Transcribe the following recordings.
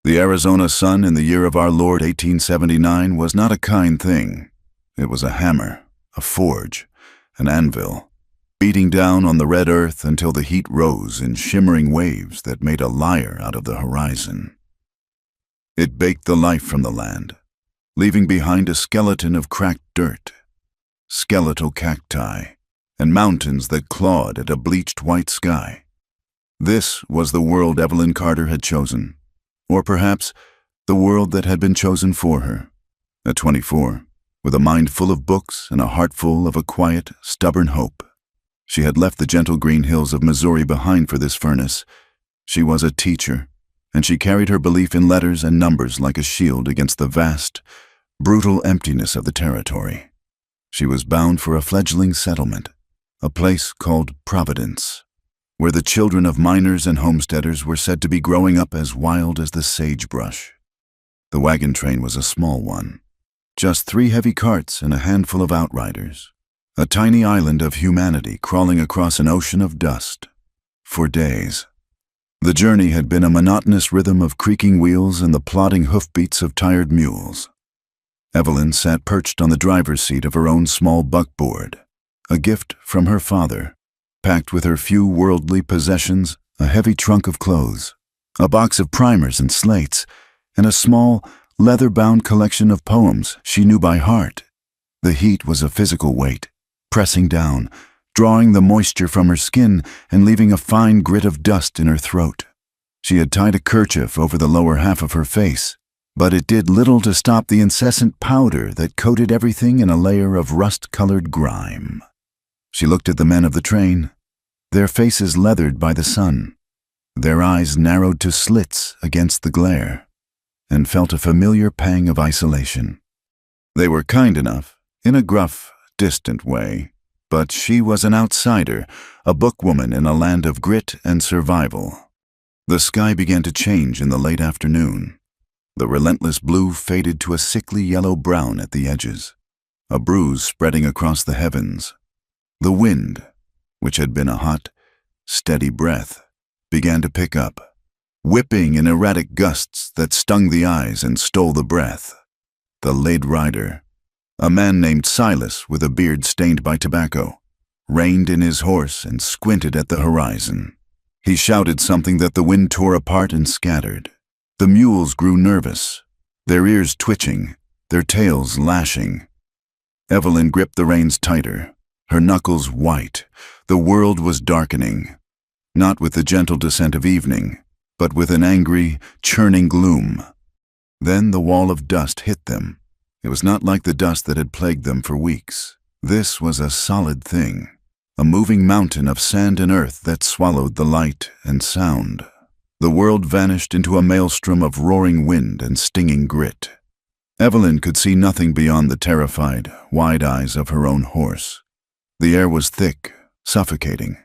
The Arizona sun in the year of our Lord 1879 was not a kind thing. It was a hammer, a forge, an anvil, beating down on the red earth until the heat rose in shimmering waves that made a lyre out of the horizon. It baked the life from the land, leaving behind a skeleton of cracked dirt, skeletal cacti, and mountains that clawed at a bleached white sky. This was the world Evelyn Carter had chosen. Or perhaps the world that had been chosen for her. At 24, with a mind full of books and a heart full of a quiet, stubborn hope, she had left the gentle green hills of Missouri behind for this furnace. She was a teacher, and she carried her belief in letters and numbers like a shield against the vast, brutal emptiness of the territory. She was bound for a fledgling settlement, a place called Providence, where the children of miners and homesteaders were said to be growing up as wild as the sagebrush. The wagon train was a small one, just 3 heavy carts and a handful of outriders, a tiny island of humanity crawling across an ocean of dust. For days, the journey had been a monotonous rhythm of creaking wheels and the plodding hoofbeats of tired mules. Evelyn sat perched on the driver's seat of her own small buckboard, a gift from her father, packed with her few worldly possessions, a heavy trunk of clothes, a box of primers and slates, and a small, leather-bound collection of poems she knew by heart. The heat was a physical weight, pressing down, drawing the moisture from her skin and leaving a fine grit of dust in her throat. She had tied a kerchief over the lower half of her face, but it did little to stop the incessant powder that coated everything in a layer of rust-colored grime. She looked at the men of the train, their faces leathered by the sun, their eyes narrowed to slits against the glare, and felt a familiar pang of isolation. They were kind enough, in a gruff, distant way, but she was an outsider, a bookwoman in a land of grit and survival. The sky began to change in the late afternoon. The relentless blue faded to a sickly yellow-brown at the edges, a bruise spreading across the heavens. The wind, which had been a hot, steady breath, began to pick up, whipping in erratic gusts that stung the eyes and stole the breath. The lead rider, a man named Silas with a beard stained by tobacco, reined in his horse and squinted at the horizon. He shouted something that the wind tore apart and scattered. The mules grew nervous, their ears twitching, their tails lashing. Evelyn gripped the reins tighter, her knuckles white. The world was darkening, not with the gentle descent of evening, but with an angry, churning gloom. Then the wall of dust hit them. It was not like the dust that had plagued them for weeks. This was a solid thing, a moving mountain of sand and earth that swallowed the light and sound. The world vanished into a maelstrom of roaring wind and stinging grit. Evelyn could see nothing beyond the terrified, wide eyes of her own horse. The air was thick, suffocating,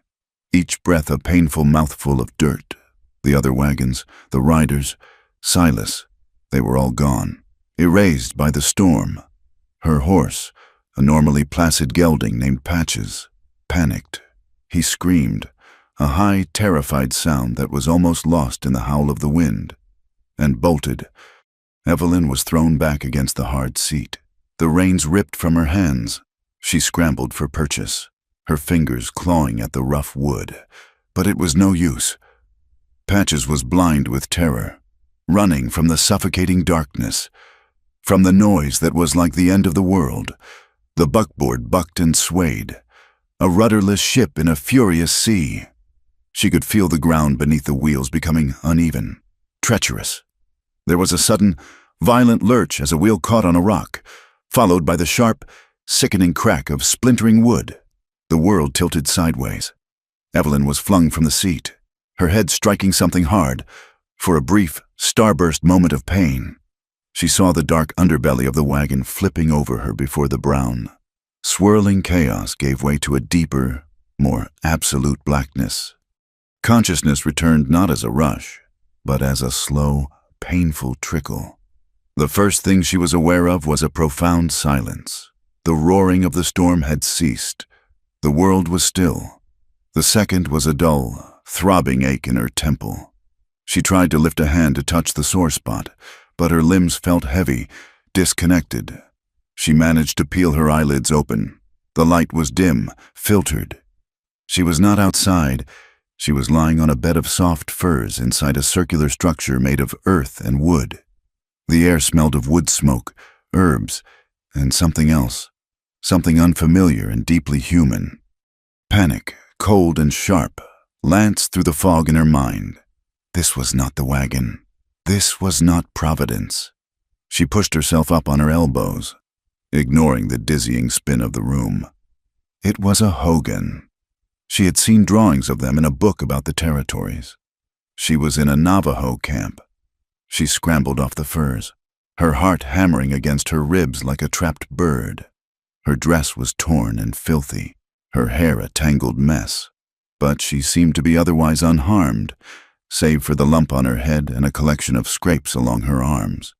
each breath a painful mouthful of dirt. The other wagons, the riders, Silas, they were all gone, erased by the storm. Her horse, a normally placid gelding named Patches, panicked. He screamed, a high, terrified sound that was almost lost in the howl of the wind, and bolted. Evelyn was thrown back against the hard seat. The reins ripped from her hands. She scrambled for purchase, her fingers clawing at the rough wood, but it was no use. Patches was blind with terror, running from the suffocating darkness, from the noise that was like the end of the world. The buckboard bucked and swayed, a rudderless ship in a furious sea. She could feel the ground beneath the wheels becoming uneven, treacherous. There was a sudden, violent lurch as a wheel caught on a rock, followed by the sharp, sickening crack of splintering wood. The world tilted sideways. Evelyn was flung from the seat, her head striking something hard. For a brief, starburst moment of pain, she saw the dark underbelly of the wagon flipping over her before the brown. Swirling chaos gave way to a deeper, more absolute blackness. Consciousness returned not as a rush, but as a slow, painful trickle. The first thing she was aware of was a profound silence. The roaring of the storm had ceased. The world was still. The second was a dull, throbbing ache in her temple. She tried to lift a hand to touch the sore spot, but her limbs felt heavy, disconnected. She managed to peel her eyelids open. The light was dim, filtered. She was not outside. She was lying on a bed of soft furs inside a circular structure made of earth and wood. The air smelled of wood smoke, herbs, and something else, something unfamiliar and deeply human. Panic, cold and sharp, lanced through the fog in her mind. This was not the wagon. This was not Providence. She pushed herself up on her elbows, ignoring the dizzying spin of the room. It was a Hogan. She had seen drawings of them in a book about the territories. She was in a Navajo camp. She scrambled off the furs, her heart hammering against her ribs like a trapped bird. Her dress was torn and filthy, her hair a tangled mess, but she seemed to be otherwise unharmed, save for the lump on her head and a collection of scrapes along her arms.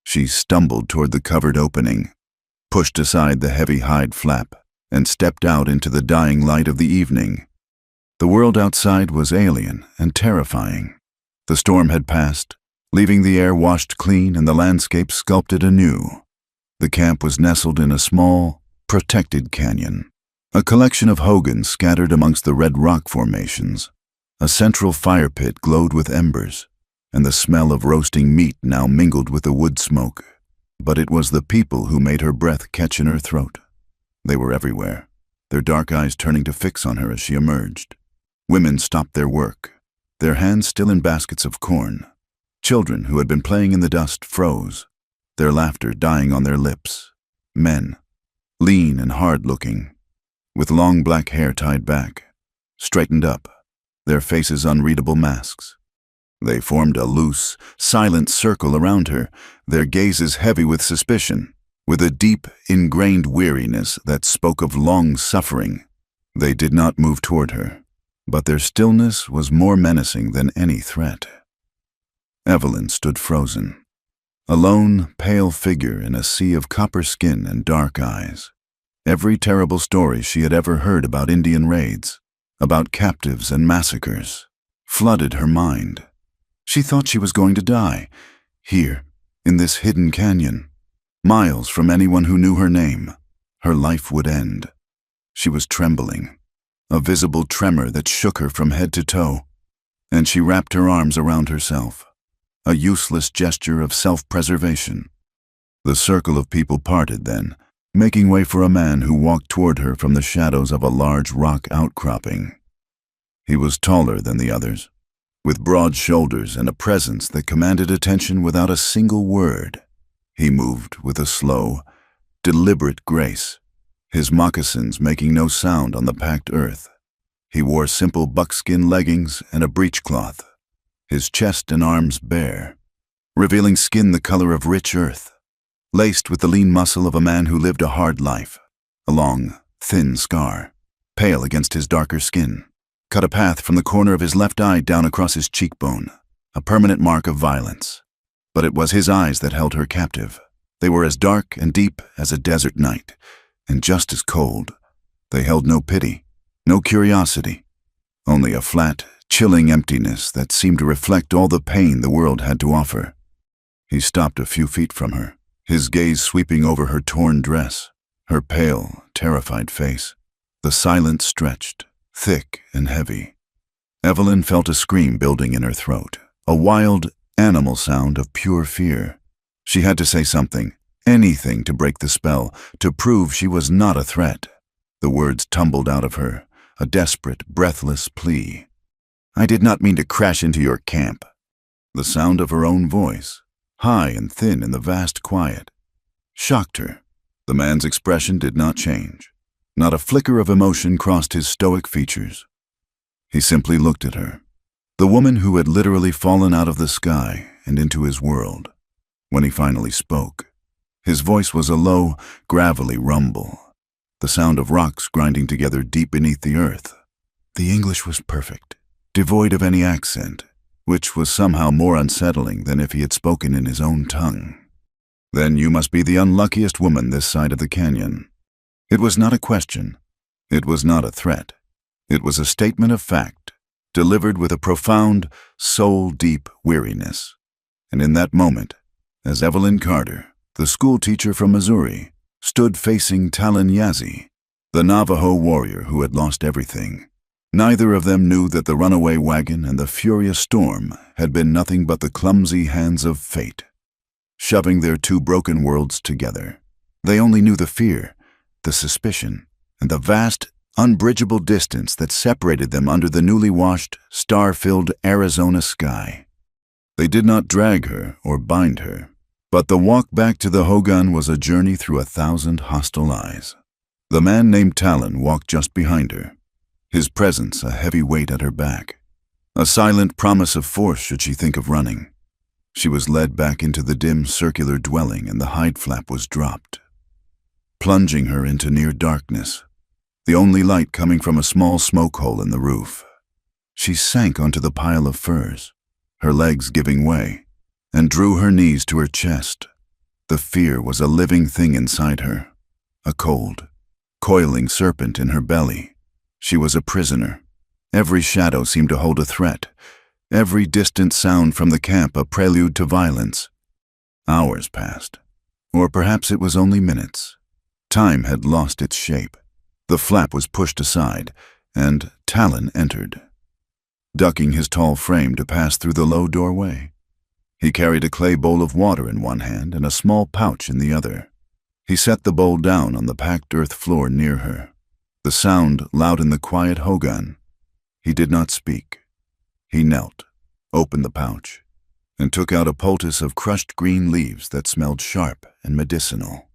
She stumbled toward the covered opening, pushed aside the heavy hide flap, and stepped out into the dying light of the evening. The world outside was alien and terrifying. The storm had passed, leaving the air washed clean and the landscape sculpted anew. The camp was nestled in a small, protected canyon, a collection of hogans scattered amongst the red rock formations. A central fire pit glowed with embers, and the smell of roasting meat now mingled with the wood smoke. But it was the people who made her breath catch in her throat. They were everywhere, their dark eyes turning to fix on her as she emerged. Women stopped their work, their hands still in baskets of corn. Children who had been playing in the dust froze, their laughter dying on their lips. Men, lean and hard-looking, with long black hair tied back, straightened up, their faces unreadable masks. They formed a loose, silent circle around her, their gazes heavy with suspicion, with a deep, ingrained weariness that spoke of long suffering. They did not move toward her, but their stillness was more menacing than any threat. Evelyn stood frozen, a lone, pale figure in a sea of copper skin and dark eyes. Every terrible story she had ever heard about Indian raids, about captives and massacres, flooded her mind. She thought she was going to die, here, in this hidden canyon. Miles from anyone who knew her name, her life would end. She was trembling, a visible tremor that shook her from head to toe, and she wrapped her arms around herself, a useless gesture of self-preservation. The circle of people parted then, making way for a man who walked toward her from the shadows of a large rock outcropping. He was taller than the others, with broad shoulders and a presence that commanded attention without a single word. He moved with a slow, deliberate grace, his moccasins making no sound on the packed earth. He wore simple buckskin leggings and a breechcloth, his chest and arms bare, revealing skin the color of rich earth, laced with the lean muscle of a man who lived a hard life. A long, thin scar, pale against his darker skin, cut a path from the corner of his left eye down across his cheekbone, a permanent mark of violence. But it was his eyes that held her captive. They were as dark and deep as a desert night, and just as cold. They held no pity, no curiosity, only a flat, chilling emptiness that seemed to reflect all the pain the world had to offer. He stopped a few feet from her, his gaze sweeping over her torn dress, her pale, terrified face. The silence stretched, thick and heavy. Evelyn felt a scream building in her throat, a wild, animal sound of pure fear. She had to say something, anything to break the spell, to prove she was not a threat. The words tumbled out of her, a desperate, breathless plea. "I did not mean to crash into your camp." The sound of her own voice, high and thin in the vast quiet, shocked her. The man's expression did not change. Not a flicker of emotion crossed his stoic features. He simply looked at her, the woman who had literally fallen out of the sky and into his world. When he finally spoke, his voice was a low, gravelly rumble, the sound of rocks grinding together deep beneath the earth. The English was perfect, devoid of any accent, which was somehow more unsettling than if he had spoken in his own tongue. "Then you must be the unluckiest woman this side of the canyon." It was not a question. It was not a threat. It was a statement of fact. delivered with a profound, soul-deep weariness. And in that moment, as Evelyn Carter, the schoolteacher from Missouri, stood facing Talon Yazzie, the Navajo warrior who had lost everything, neither of them knew that the runaway wagon and the furious storm had been nothing but the clumsy hands of fate, shoving their two broken worlds together. They only knew the fear, the suspicion, and the vast, unbridgeable distance that separated them under the newly washed, star-filled Arizona sky. They did not drag her or bind her, but the walk back to the hogan was a journey through 1,000 hostile eyes. The man named Talon walked just behind her, his presence a heavy weight at her back, a silent promise of force should she think of running. She was led back into the dim circular dwelling and the hide flap was dropped, plunging her into near darkness, the only light coming from a small smoke hole in the roof. She sank onto the pile of furs, her legs giving way, and drew her knees to her chest. The fear was a living thing inside her, a cold, coiling serpent in her belly. She was a prisoner. Every shadow seemed to hold a threat, every distant sound from the camp a prelude to violence. Hours passed, or perhaps it was only minutes. Time had lost its shape. The flap was pushed aside, and Talon entered, ducking his tall frame to pass through the low doorway. He carried a clay bowl of water in one hand and a small pouch in the other. He set the bowl down on the packed earth floor near her, the sound loud in the quiet hogan. He did not speak. He knelt, opened the pouch, and took out a poultice of crushed green leaves that smelled sharp and medicinal.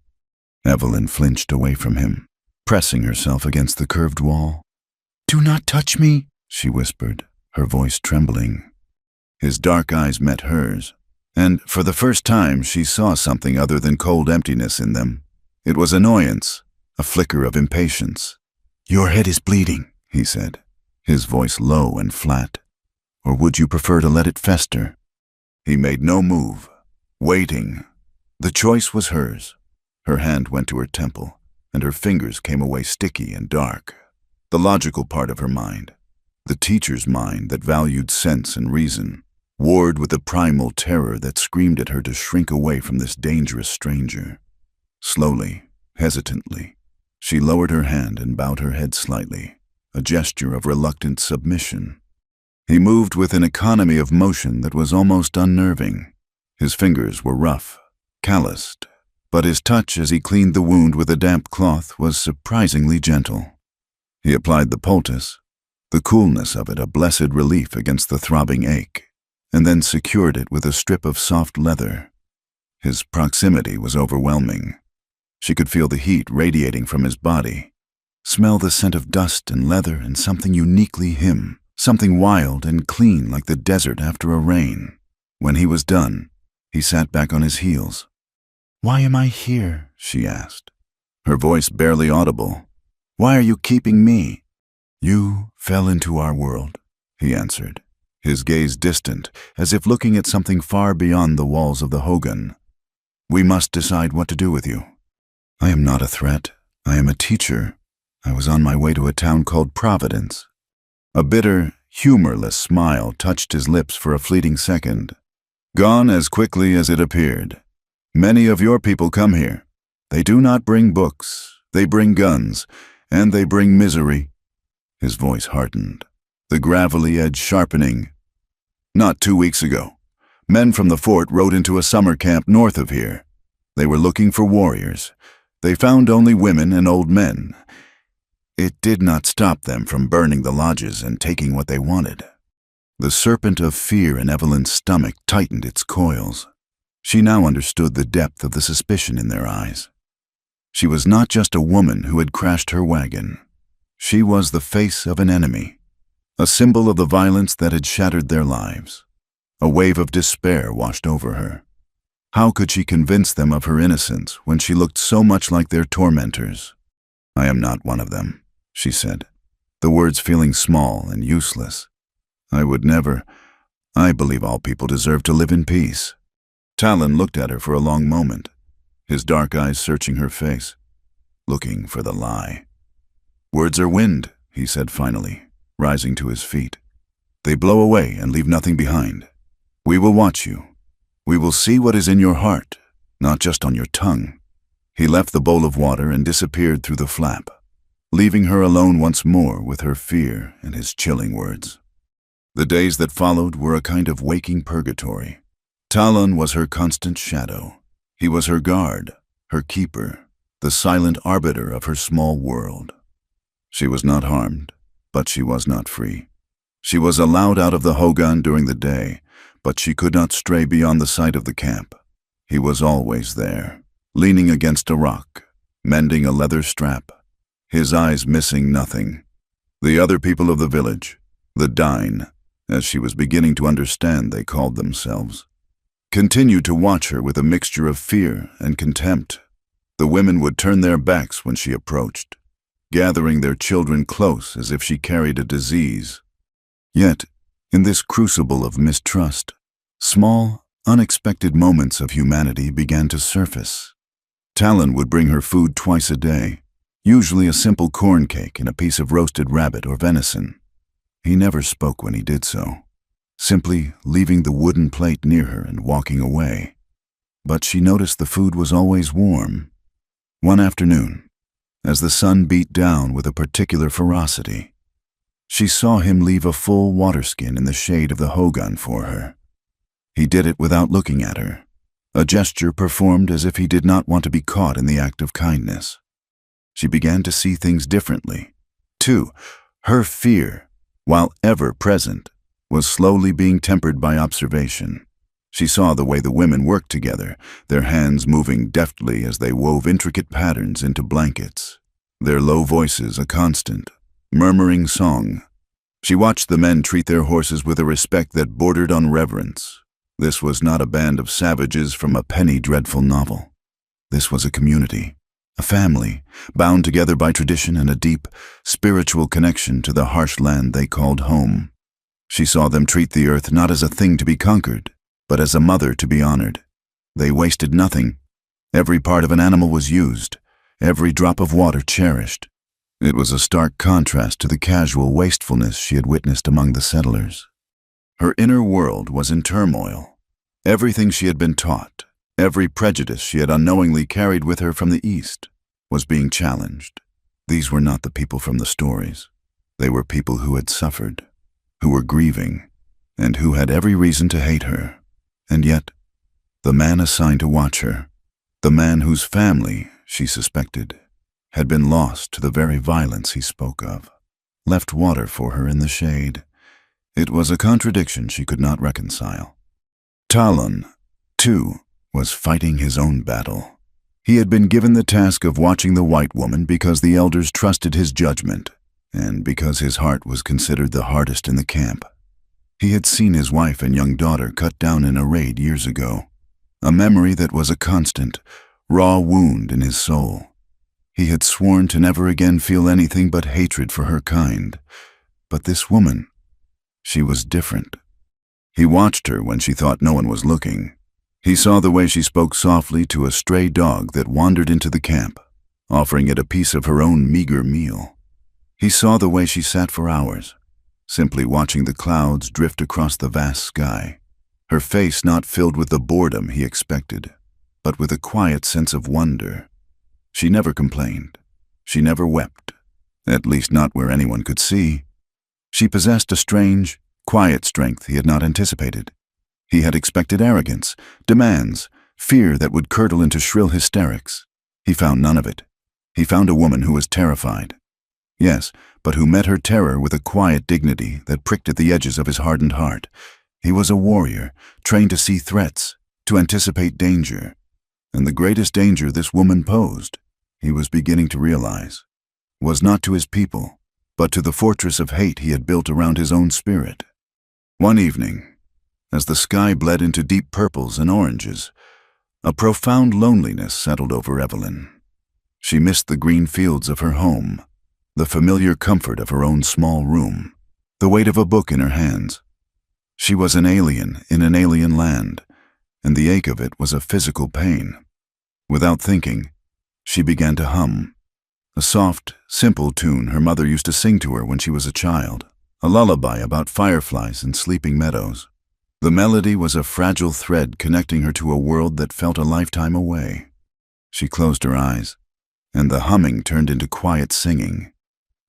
Evelyn flinched away from him, pressing herself against the curved wall. "Do not touch me," she whispered, her voice trembling. His dark eyes met hers, and for the first time she saw something other than cold emptiness in them. It was annoyance, a flicker of impatience. "Your head is bleeding," he said, his voice low and flat. "Or would you prefer to let it fester?" He made no move, waiting. The choice was hers. Her hand went to her temple, and her fingers came away sticky and dark. The logical part of her mind, the teacher's mind that valued sense and reason, warred with the primal terror that screamed at her to shrink away from this dangerous stranger. Slowly, hesitantly, she lowered her hand and bowed her head slightly, a gesture of reluctant submission. He moved with an economy of motion that was almost unnerving. His fingers were rough, calloused, but his touch as he cleaned the wound with a damp cloth was surprisingly gentle. He applied the poultice, the coolness of it a blessed relief against the throbbing ache, and then secured it with a strip of soft leather. His proximity was overwhelming. She could feel the heat radiating from his body, smell the scent of dust and leather and something uniquely him, something wild and clean like the desert after a rain. When he was done, he sat back on his heels. "Why am I here?" she asked, her voice barely audible. "Why are you keeping me?" "You fell into our world," he answered, his gaze distant, as if looking at something far beyond the walls of the hogan. "We must decide what to do with you." "I am not a threat. I am a teacher. I was on my way to a town called Providence." A bitter, humorless smile touched his lips for a fleeting second, gone as quickly as it appeared. "Many of your people come here. They do not bring books. They bring guns, and they bring misery." His voice hardened, the gravelly edge sharpening. "Not 2 weeks ago, men from the fort rode into a summer camp north of here. They were looking for warriors. They found only women and old men. It did not stop them from burning the lodges and taking what they wanted." The serpent of fear in Evelyn's stomach tightened its coils. She now understood the depth of the suspicion in their eyes. She was not just a woman who had crashed her wagon. She was the face of an enemy, a symbol of the violence that had shattered their lives. A wave of despair washed over her. How could she convince them of her innocence when she looked so much like their tormentors? "I am not one of them," she said, the words feeling small and useless. "I would never. I believe all people deserve to live in peace." Talon looked at her for a long moment, his dark eyes searching her face, looking for the lie. "Words are wind," he said finally, rising to his feet. They blow away and leave nothing behind. We will watch you. We will see what is in your heart, not just on your tongue." He left the bowl of water and disappeared through the flap, leaving her alone once more with her fear and his chilling words. The days that followed were a kind of waking purgatory. Talon was her constant shadow. He was her guard, her keeper, the silent arbiter of her small world. She was not harmed, but she was not free. She was allowed out of the hogan during the day, but she could not stray beyond the sight of the camp. He was always there, leaning against a rock, mending a leather strap, his eyes missing nothing. The other people of the village, the Dine, as she was beginning to understand they called themselves, continued to watch her with a mixture of fear and contempt. The women would turn their backs when she approached, gathering their children close as if she carried a disease. Yet, in this crucible of mistrust, small, unexpected moments of humanity began to surface. Talon would bring her food twice a day, usually a simple corn cake and a piece of roasted rabbit or venison. He never spoke when he did so, simply leaving the wooden plate near her and walking away. But she noticed the food was always warm. One afternoon, as the sun beat down with a particular ferocity, she saw him leave a full water skin in the shade of the hogan for her. He did it without looking at her, a gesture performed as if he did not want to be caught in the act of kindness. She began to see things differently. Too, her fear, while ever present, was slowly being tempered by observation. She saw the way the women worked together, their hands moving deftly as they wove intricate patterns into blankets, their low voices a constant, murmuring song. She watched the men treat their horses with a respect that bordered on reverence. This was not a band of savages from a penny dreadful novel. This was a community, a family, bound together by tradition and a deep, spiritual connection to the harsh land they called home. She saw them treat the earth not as a thing to be conquered, but as a mother to be honored. They wasted nothing. Every part of an animal was used, every drop of water cherished. It was a stark contrast to the casual wastefulness she had witnessed among the settlers. Her inner world was in turmoil. Everything she had been taught, every prejudice she had unknowingly carried with her from the East, was being challenged. These were not the people from the stories. They were people who had suffered, who were grieving, and who had every reason to hate her. And yet, the man assigned to watch her, the man whose family, she suspected, had been lost to the very violence he spoke of, left water for her in the shade. It was a contradiction she could not reconcile. Talon, too, was fighting his own battle. He had been given the task of watching the white woman because the elders trusted his judgment, and because his heart was considered the hardest in the camp. He had seen his wife and young daughter cut down in a raid years ago, a memory that was a constant, raw wound in his soul. He had sworn to never again feel anything but hatred for her kind. But this woman, she was different. He watched her when she thought no one was looking. He saw the way she spoke softly to a stray dog that wandered into the camp, offering it a piece of her own meager meal. He saw the way she sat for hours, simply watching the clouds drift across the vast sky, her face not filled with the boredom he expected, but with a quiet sense of wonder. She never complained. She never wept, at least not where anyone could see. She possessed a strange, quiet strength he had not anticipated. He had expected arrogance, demands, fear that would curdle into shrill hysterics. He found none of it. He found a woman who was terrified. Yes, but who met her terror with a quiet dignity that pricked at the edges of his hardened heart. He was a warrior, trained to see threats, to anticipate danger. And the greatest danger this woman posed, he was beginning to realize, was not to his people, but to the fortress of hate he had built around his own spirit. One evening, as the sky bled into deep purples and oranges, a profound loneliness settled over Evelyn. She missed the green fields of her home, the familiar comfort of her own small room, the weight of a book in her hands. She was an alien in an alien land, and the ache of it was a physical pain. Without thinking, she began to hum, a soft, simple tune her mother used to sing to her when she was a child. a lullaby about fireflies and sleeping meadows. The melody was a fragile thread connecting her to a world that felt a lifetime away. She closed her eyes, and the humming turned into quiet singing,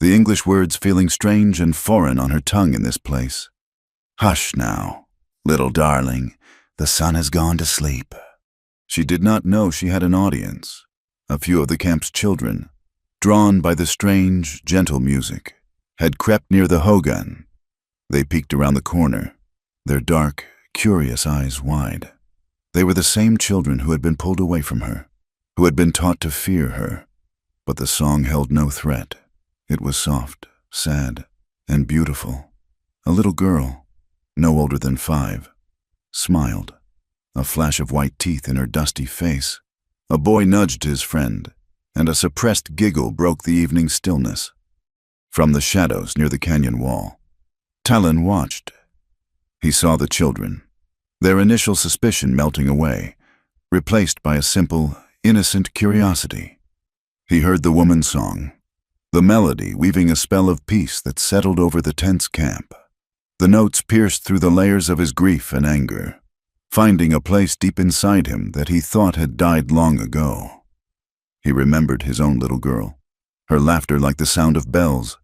the English words feeling strange and foreign on her tongue in this place. "Hush now, little darling, the sun has gone to sleep." She did not know she had an audience, a few of the camp's children, drawn by the strange, gentle music, had crept near the hogan. They peeked around the corner, their dark, curious eyes wide. They were the same children who had been pulled away from her, who had been taught to fear her. But the song held no threat. It was soft, sad, and beautiful. A little girl, no older than 5, smiled, a flash of white teeth in her dusty face. A boy nudged his friend, and a suppressed giggle broke the evening stillness. From the shadows near the canyon wall, Talon watched. He saw the children, their initial suspicion melting away, replaced by a simple, innocent curiosity. He heard the woman's song, the melody weaving a spell of peace that settled over the tense camp. The notes pierced through the layers of his grief and anger, finding a place deep inside him that he thought had died long ago. He remembered his own little girl, her laughter like the sound of bells.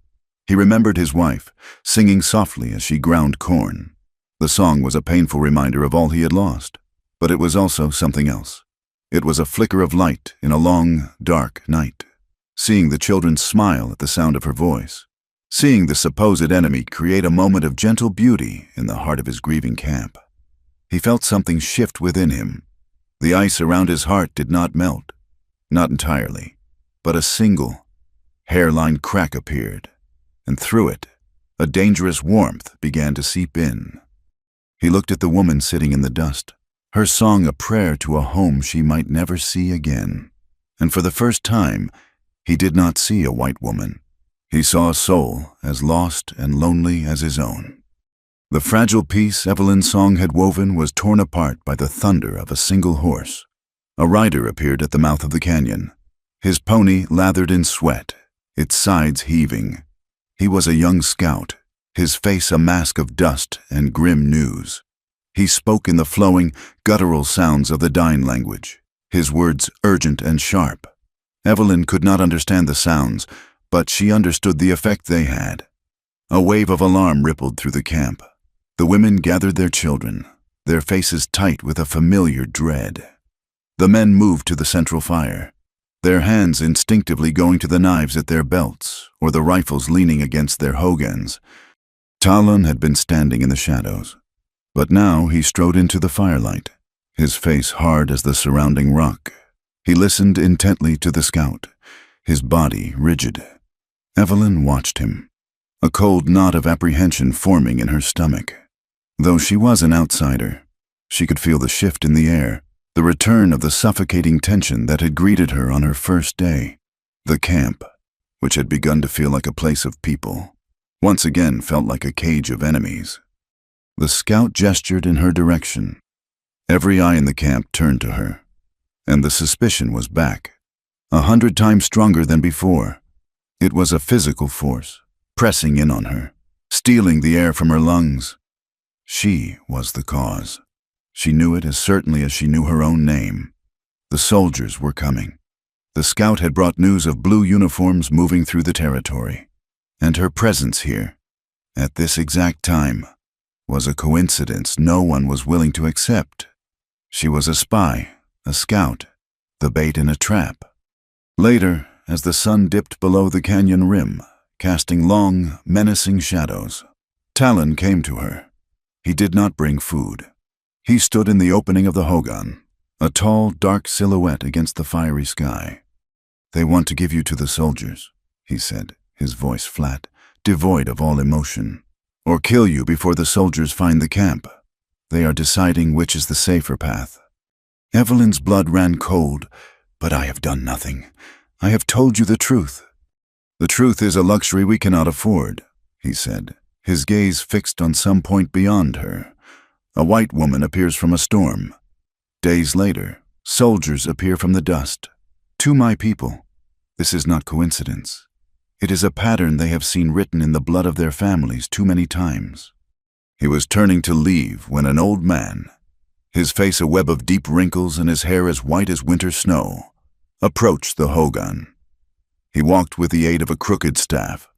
He remembered his wife, singing softly as she ground corn. The song was a painful reminder of all he had lost, but it was also something else. It was a flicker of light in a long, dark night. Seeing the children smile at the sound of her voice, seeing the supposed enemy create a moment of gentle beauty in the heart of his grieving camp. He felt something shift within him. The ice around his heart did not melt, not entirely, but a single, hairline crack appeared, and through it, a dangerous warmth began to seep in. He looked at the woman sitting in the dust, her song a prayer to a home she might never see again. And for the first time, he did not see a white woman. He saw a soul as lost and lonely as his own. The fragile peace Evelyn's song had woven was torn apart by the thunder of a single horse. A rider appeared at the mouth of the canyon, his pony lathered in sweat, its sides heaving. He was a young scout, his face a mask of dust and grim news. He spoke in the flowing, guttural sounds of the Dine language, his words urgent and sharp. Evelyn could not understand the sounds, but she understood the effect they had. A wave of alarm rippled through the camp. The women gathered their children, their faces tight with a familiar dread. The men moved to the central fire, their hands instinctively going to the knives at their belts or the rifles leaning against their hogans. Talon had been standing in the shadows, but now he strode into the firelight, his face hard as the surrounding rock. He listened intently to the scout, his body rigid. Evelyn watched him, a cold knot of apprehension forming in her stomach. Though she was an outsider, she could feel the shift in the air, the return of the suffocating tension that had greeted her on her first day. The camp, which had begun to feel like a place of people, once again felt like a cage of enemies. The scout gestured in her direction. Every eye in the camp turned to her, and the suspicion was back, 100 times stronger than before. It was a physical force, pressing in on her, stealing the air from her lungs. She was the cause. She knew it as certainly as she knew her own name. The soldiers were coming. The scout had brought news of blue uniforms moving through the territory, and her presence here, at this exact time, was a coincidence no one was willing to accept. She was a spy, a scout, the bait in a trap. Later, as the sun dipped below the canyon rim, casting long, menacing shadows, Talon came to her. He did not bring food. He stood in the opening of the hogan, a tall, dark silhouette against the fiery sky. "They want to give you to the soldiers," he said, his voice flat, devoid of all emotion. "Or kill you before the soldiers find the camp. They are deciding which is the safer path." Evelyn's blood ran cold. "But I have done nothing. I have told you the truth." "The truth is a luxury we cannot afford," he said, his gaze fixed on some point beyond her. A white woman appears from a storm. Days later, soldiers appear from the dust. "To my people. This is not coincidence. It is a pattern they have seen written in the blood of their families too many times. He was turning to leave when an old man, his face a web of deep wrinkles and his hair as white as winter snow, approached the hogan. He walked with the aid of a crooked staff,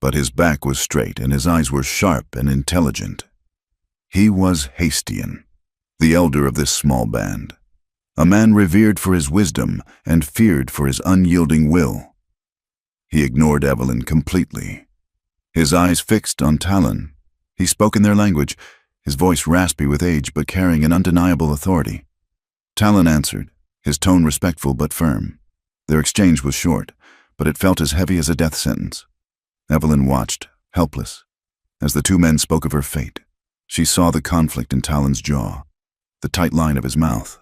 but his back was straight and his eyes were sharp and intelligent. He was Hastian, the elder of this small band, a man revered for his wisdom and feared for his unyielding will. He ignored Evelyn completely. His eyes fixed on Talon. He spoke in their language, his voice raspy with age but carrying an undeniable authority. Talon answered, his tone respectful but firm. Their exchange was short, but it felt as heavy as a death sentence. Evelyn watched, helpless, as the two men spoke of her fate. She saw the conflict in Talon's jaw, the tight line of his mouth.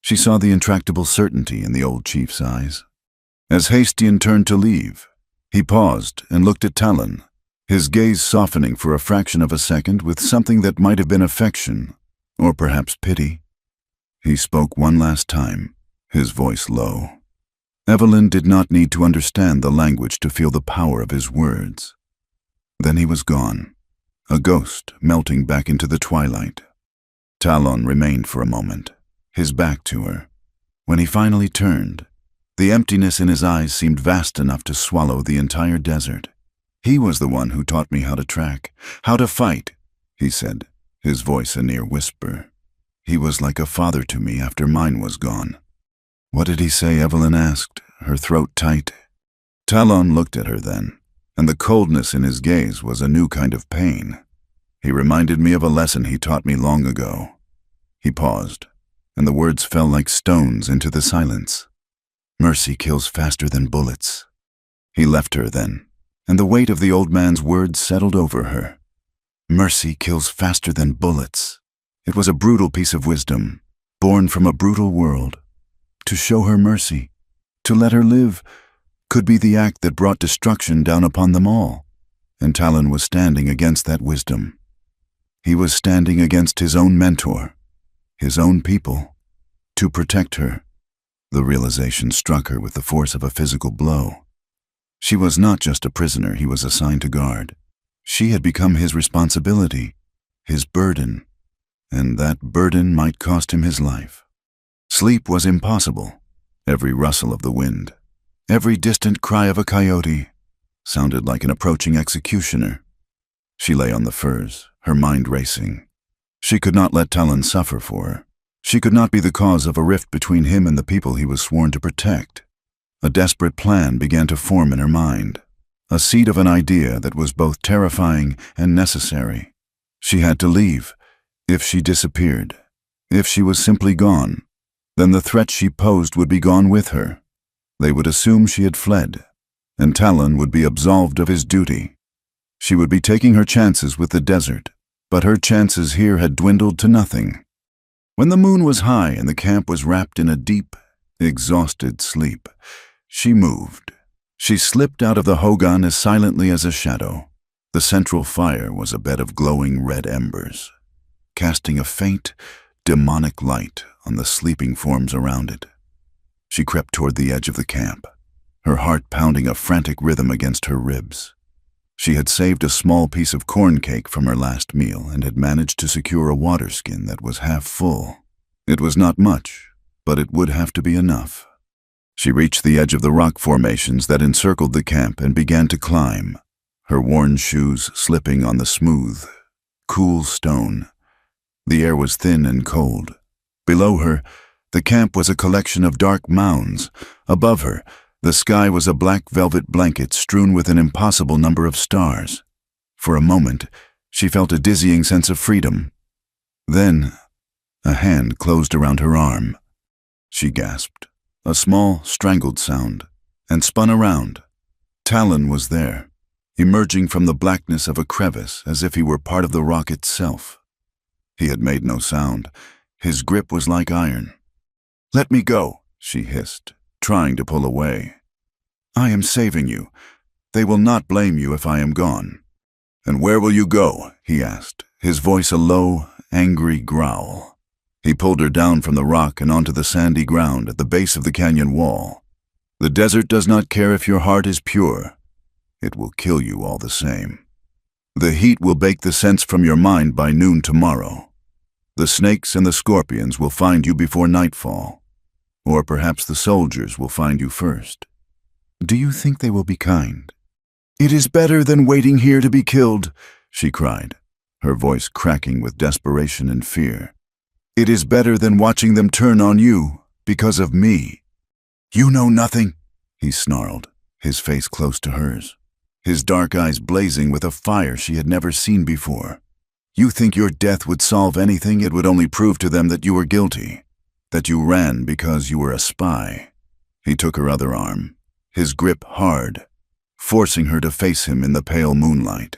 She saw the intractable certainty in the old chief's eyes. As Hastian turned to leave, he paused and looked at Talon, his gaze softening for a fraction of a second with something that might have been affection, or perhaps pity. He spoke one last time, his voice low. Evelyn did not need to understand the language to feel the power of his words. Then he was gone, a ghost melting back into the twilight. Talon remained for a moment, his back to her. When he finally turned, the emptiness in his eyes seemed vast enough to swallow the entire desert. He was the one who taught me how to track, how to fight, he said, his voice a near whisper. He was like a father to me after mine was gone. What did he say? Evelyn asked, her throat tight. Talon looked at her then, and the coldness in his gaze was a new kind of pain. He reminded me of a lesson he taught me long ago. He paused, and the words fell like stones into the silence. Mercy kills faster than bullets. He left her then, and the weight of the old man's words settled over her. Mercy kills faster than bullets. It was a brutal piece of wisdom, born from a brutal world. To show her mercy, to let her live, could be the act that brought destruction down upon them all. And Talon was standing against that wisdom. He was standing against his own mentor, his own people, to protect her. The realization struck her with the force of a physical blow. She was not just a prisoner he was assigned to guard. She had become his responsibility, his burden, and that burden might cost him his life. Sleep was impossible. Every rustle of the wind, every distant cry of a coyote, sounded like an approaching executioner. She lay on the furs, her mind racing. She could not let Talon suffer for her. She could not be the cause of a rift between him and the people he was sworn to protect. A desperate plan began to form in her mind, a seed of an idea that was both terrifying and necessary. She had to leave. If she disappeared, if she was simply gone, then the threat she posed would be gone with her. They would assume she had fled, and Talon would be absolved of his duty. She would be taking her chances with the desert, but her chances here had dwindled to nothing. When the moon was high and the camp was wrapped in a deep, exhausted sleep, she moved. She slipped out of the hogan as silently as a shadow. The central fire was a bed of glowing red embers, casting a faint, demonic light on the sleeping forms around it. She crept toward the edge of the camp, her heart pounding a frantic rhythm against her ribs. She had saved a small piece of corn cake from her last meal and had managed to secure a water skin that was half full. It was not much, but it would have to be enough. She reached the edge of the rock formations that encircled the camp and began to climb, her worn shoes slipping on the smooth, cool stone. The air was thin and cold. Below her, the camp was a collection of dark mounds. Above her, the sky was a black velvet blanket strewn with an impossible number of stars. For a moment, she felt a dizzying sense of freedom. Then, a hand closed around her arm. She gasped, a small, strangled sound, and spun around. Talon was there, emerging from the blackness of a crevice as if he were part of the rock itself. He had made no sound. His grip was like iron. "Let me go," she hissed, trying to pull away. "I am saving you. They will not blame you if I am gone." "And where will you go?" he asked, his voice a low, angry growl. He pulled her down from the rock and onto the sandy ground at the base of the canyon wall. "The desert does not care if your heart is pure. It will kill you all the same. The heat will bake the sense from your mind by noon tomorrow. The snakes and the scorpions will find you before nightfall. Or perhaps the soldiers will find you first. Do you think they will be kind? It is better than waiting here to be killed, she cried, her voice cracking with desperation and fear. It is better than watching them turn on you because of me. You know nothing, he snarled, his face close to hers, his dark eyes blazing with a fire she had never seen before. You think your death would solve anything? It would only prove to them that you were guilty, that you ran because you were a spy. He took her other arm, his grip hard, forcing her to face him in the pale moonlight.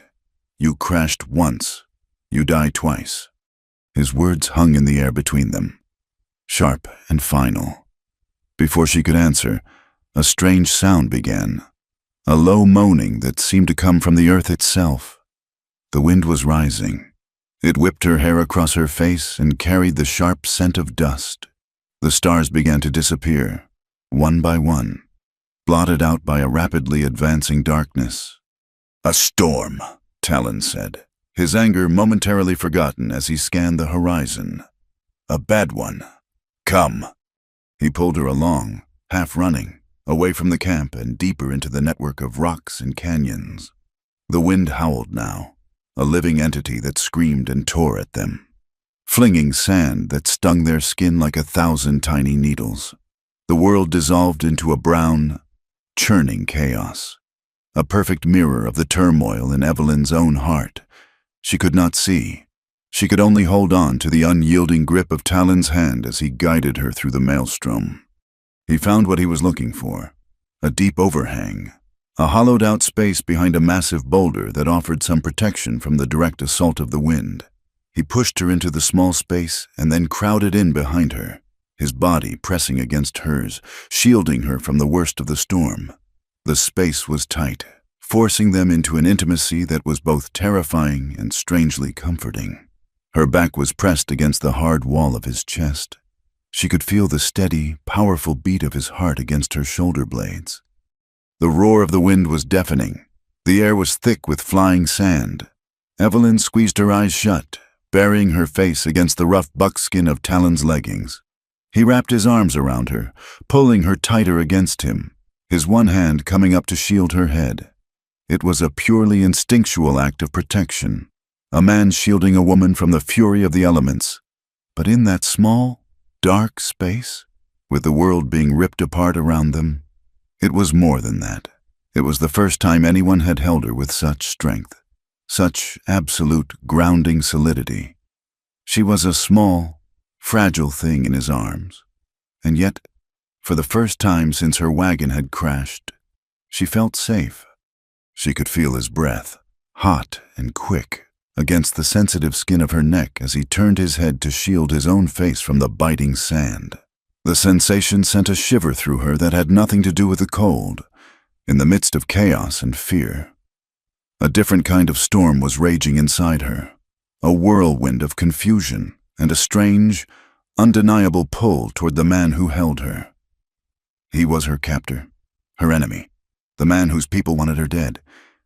You crashed once, you die twice. His words hung in the air between them, sharp and final. Before she could answer, a strange sound began, a low moaning that seemed to come from the earth itself. The wind was rising. It whipped her hair across her face and carried the sharp scent of dust. The stars began to disappear, one by one, blotted out by a rapidly advancing darkness. A storm, Talon said, his anger momentarily forgotten as he scanned the horizon. A bad one. Come. He pulled her along, half running, away from the camp and deeper into the network of rocks and canyons. The wind howled now, a living entity that screamed and tore at them, flinging sand that stung their skin like 1,000 tiny needles. The world dissolved into a brown, churning chaos, a perfect mirror of the turmoil in Evelyn's own heart. She could not see. She could only hold on to the unyielding grip of Talon's hand as he guided her through the maelstrom. He found what he was looking for, a deep overhang, a hollowed-out space behind a massive boulder that offered some protection from the direct assault of the wind. He pushed her into the small space and then crowded in behind her, his body pressing against hers, shielding her from the worst of the storm. The space was tight, forcing them into an intimacy that was both terrifying and strangely comforting. Her back was pressed against the hard wall of his chest. She could feel the steady, powerful beat of his heart against her shoulder blades. The roar of the wind was deafening. The air was thick with flying sand. Evelyn squeezed her eyes shut, burying her face against the rough buckskin of Talon's leggings. He wrapped his arms around her, pulling her tighter against him, his one hand coming up to shield her head. It was a purely instinctual act of protection, a man shielding a woman from the fury of the elements. But in that small, dark space, with the world being ripped apart around them, it was more than that. It was the first time anyone had held her with such strength, such absolute grounding solidity. She was a small, fragile thing in his arms, and yet, for the first time since her wagon had crashed, she felt safe. She could feel his breath, hot and quick, against the sensitive skin of her neck as he turned his head to shield his own face from the biting sand. The sensation sent a shiver through her that had nothing to do with the cold, in the midst of chaos and fear. A different kind of storm was raging inside her, a whirlwind of confusion and a strange, undeniable pull toward the man who held her. He was her captor, her enemy, the man whose people wanted her dead,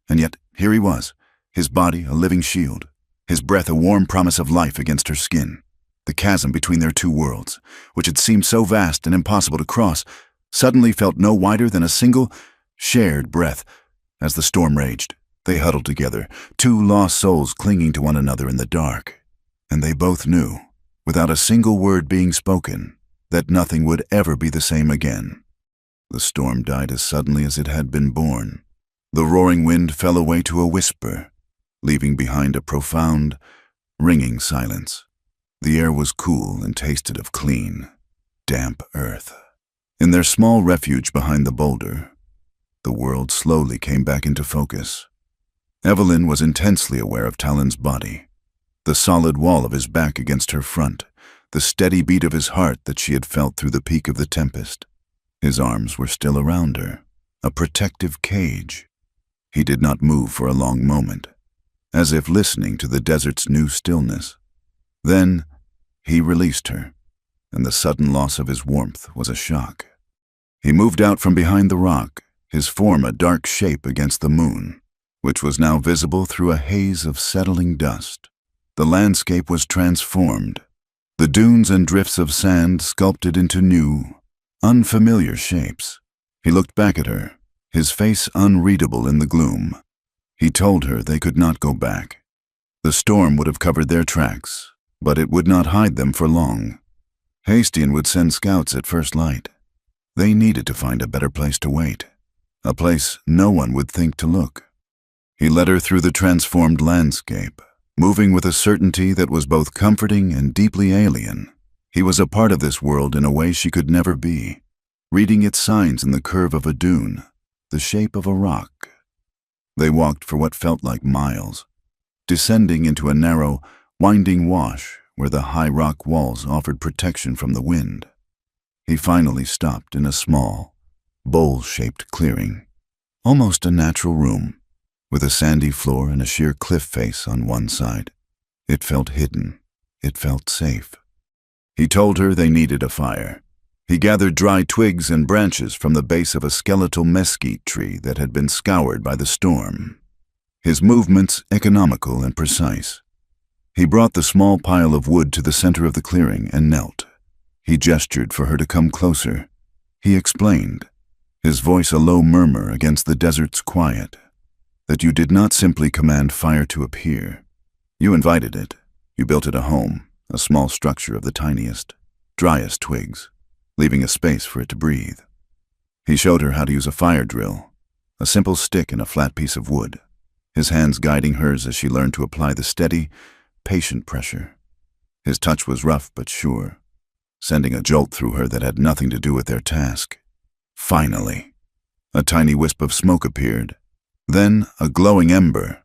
and yet here he was, his body a living shield, his breath a warm promise of life against her skin. The chasm between their two worlds, which had seemed so vast and impossible to cross, suddenly felt no wider than a single, shared breath. As the storm raged, they huddled together, two lost souls clinging to one another in the dark. And they both knew, without a single word being spoken, that nothing would ever be the same again. The storm died as suddenly as it had been born. The roaring wind fell away to a whisper, leaving behind a profound, ringing silence. The air was cool and tasted of clean, damp earth. In their small refuge behind the boulder, the world slowly came back into focus. Evelyn was intensely aware of Talon's body, the solid wall of his back against her front, the steady beat of his heart that she had felt through the peak of the tempest. His arms were still around her, a protective cage. He did not move for a long moment, as if listening to the desert's new stillness. Then, he released her, and the sudden loss of his warmth was a shock. He moved out from behind the rock, his form a dark shape against the moon, which was now visible through a haze of settling dust. The landscape was transformed, the dunes and drifts of sand sculpted into new, unfamiliar shapes. He looked back at her, his face unreadable in the gloom. He told her they could not go back. The storm would have covered their tracks, but it would not hide them for long. Hastian would send scouts at first light. They needed to find a better place to wait, a place no one would think to look. He led her through the transformed landscape, moving with a certainty that was both comforting and deeply alien. He was a part of this world in a way she could never be, reading its signs in the curve of a dune, the shape of a rock. They walked for what felt like miles, descending into a narrow, winding wash where the high rock walls offered protection from the wind. He finally stopped in a small, bowl-shaped clearing, almost a natural room, with a sandy floor and a sheer cliff face on one side. It felt hidden. It felt safe. He told her they needed a fire. He gathered dry twigs and branches from the base of a skeletal mesquite tree that had been scoured by the storm. His movements economical and precise. He brought the small pile of wood to the center of the clearing and knelt. He gestured for her to come closer. He explained, his voice a low murmur against the desert's quiet, that you did not simply command fire to appear. You invited it. You built it a home, a small structure of the tiniest, driest twigs, leaving a space for it to breathe. He showed her how to use a fire drill, a simple stick and a flat piece of wood, his hands guiding hers as she learned to apply the steady, patient pressure. His touch was rough but sure, sending a jolt through her that had nothing to do with their task. Finally, a tiny wisp of smoke appeared, then a glowing ember.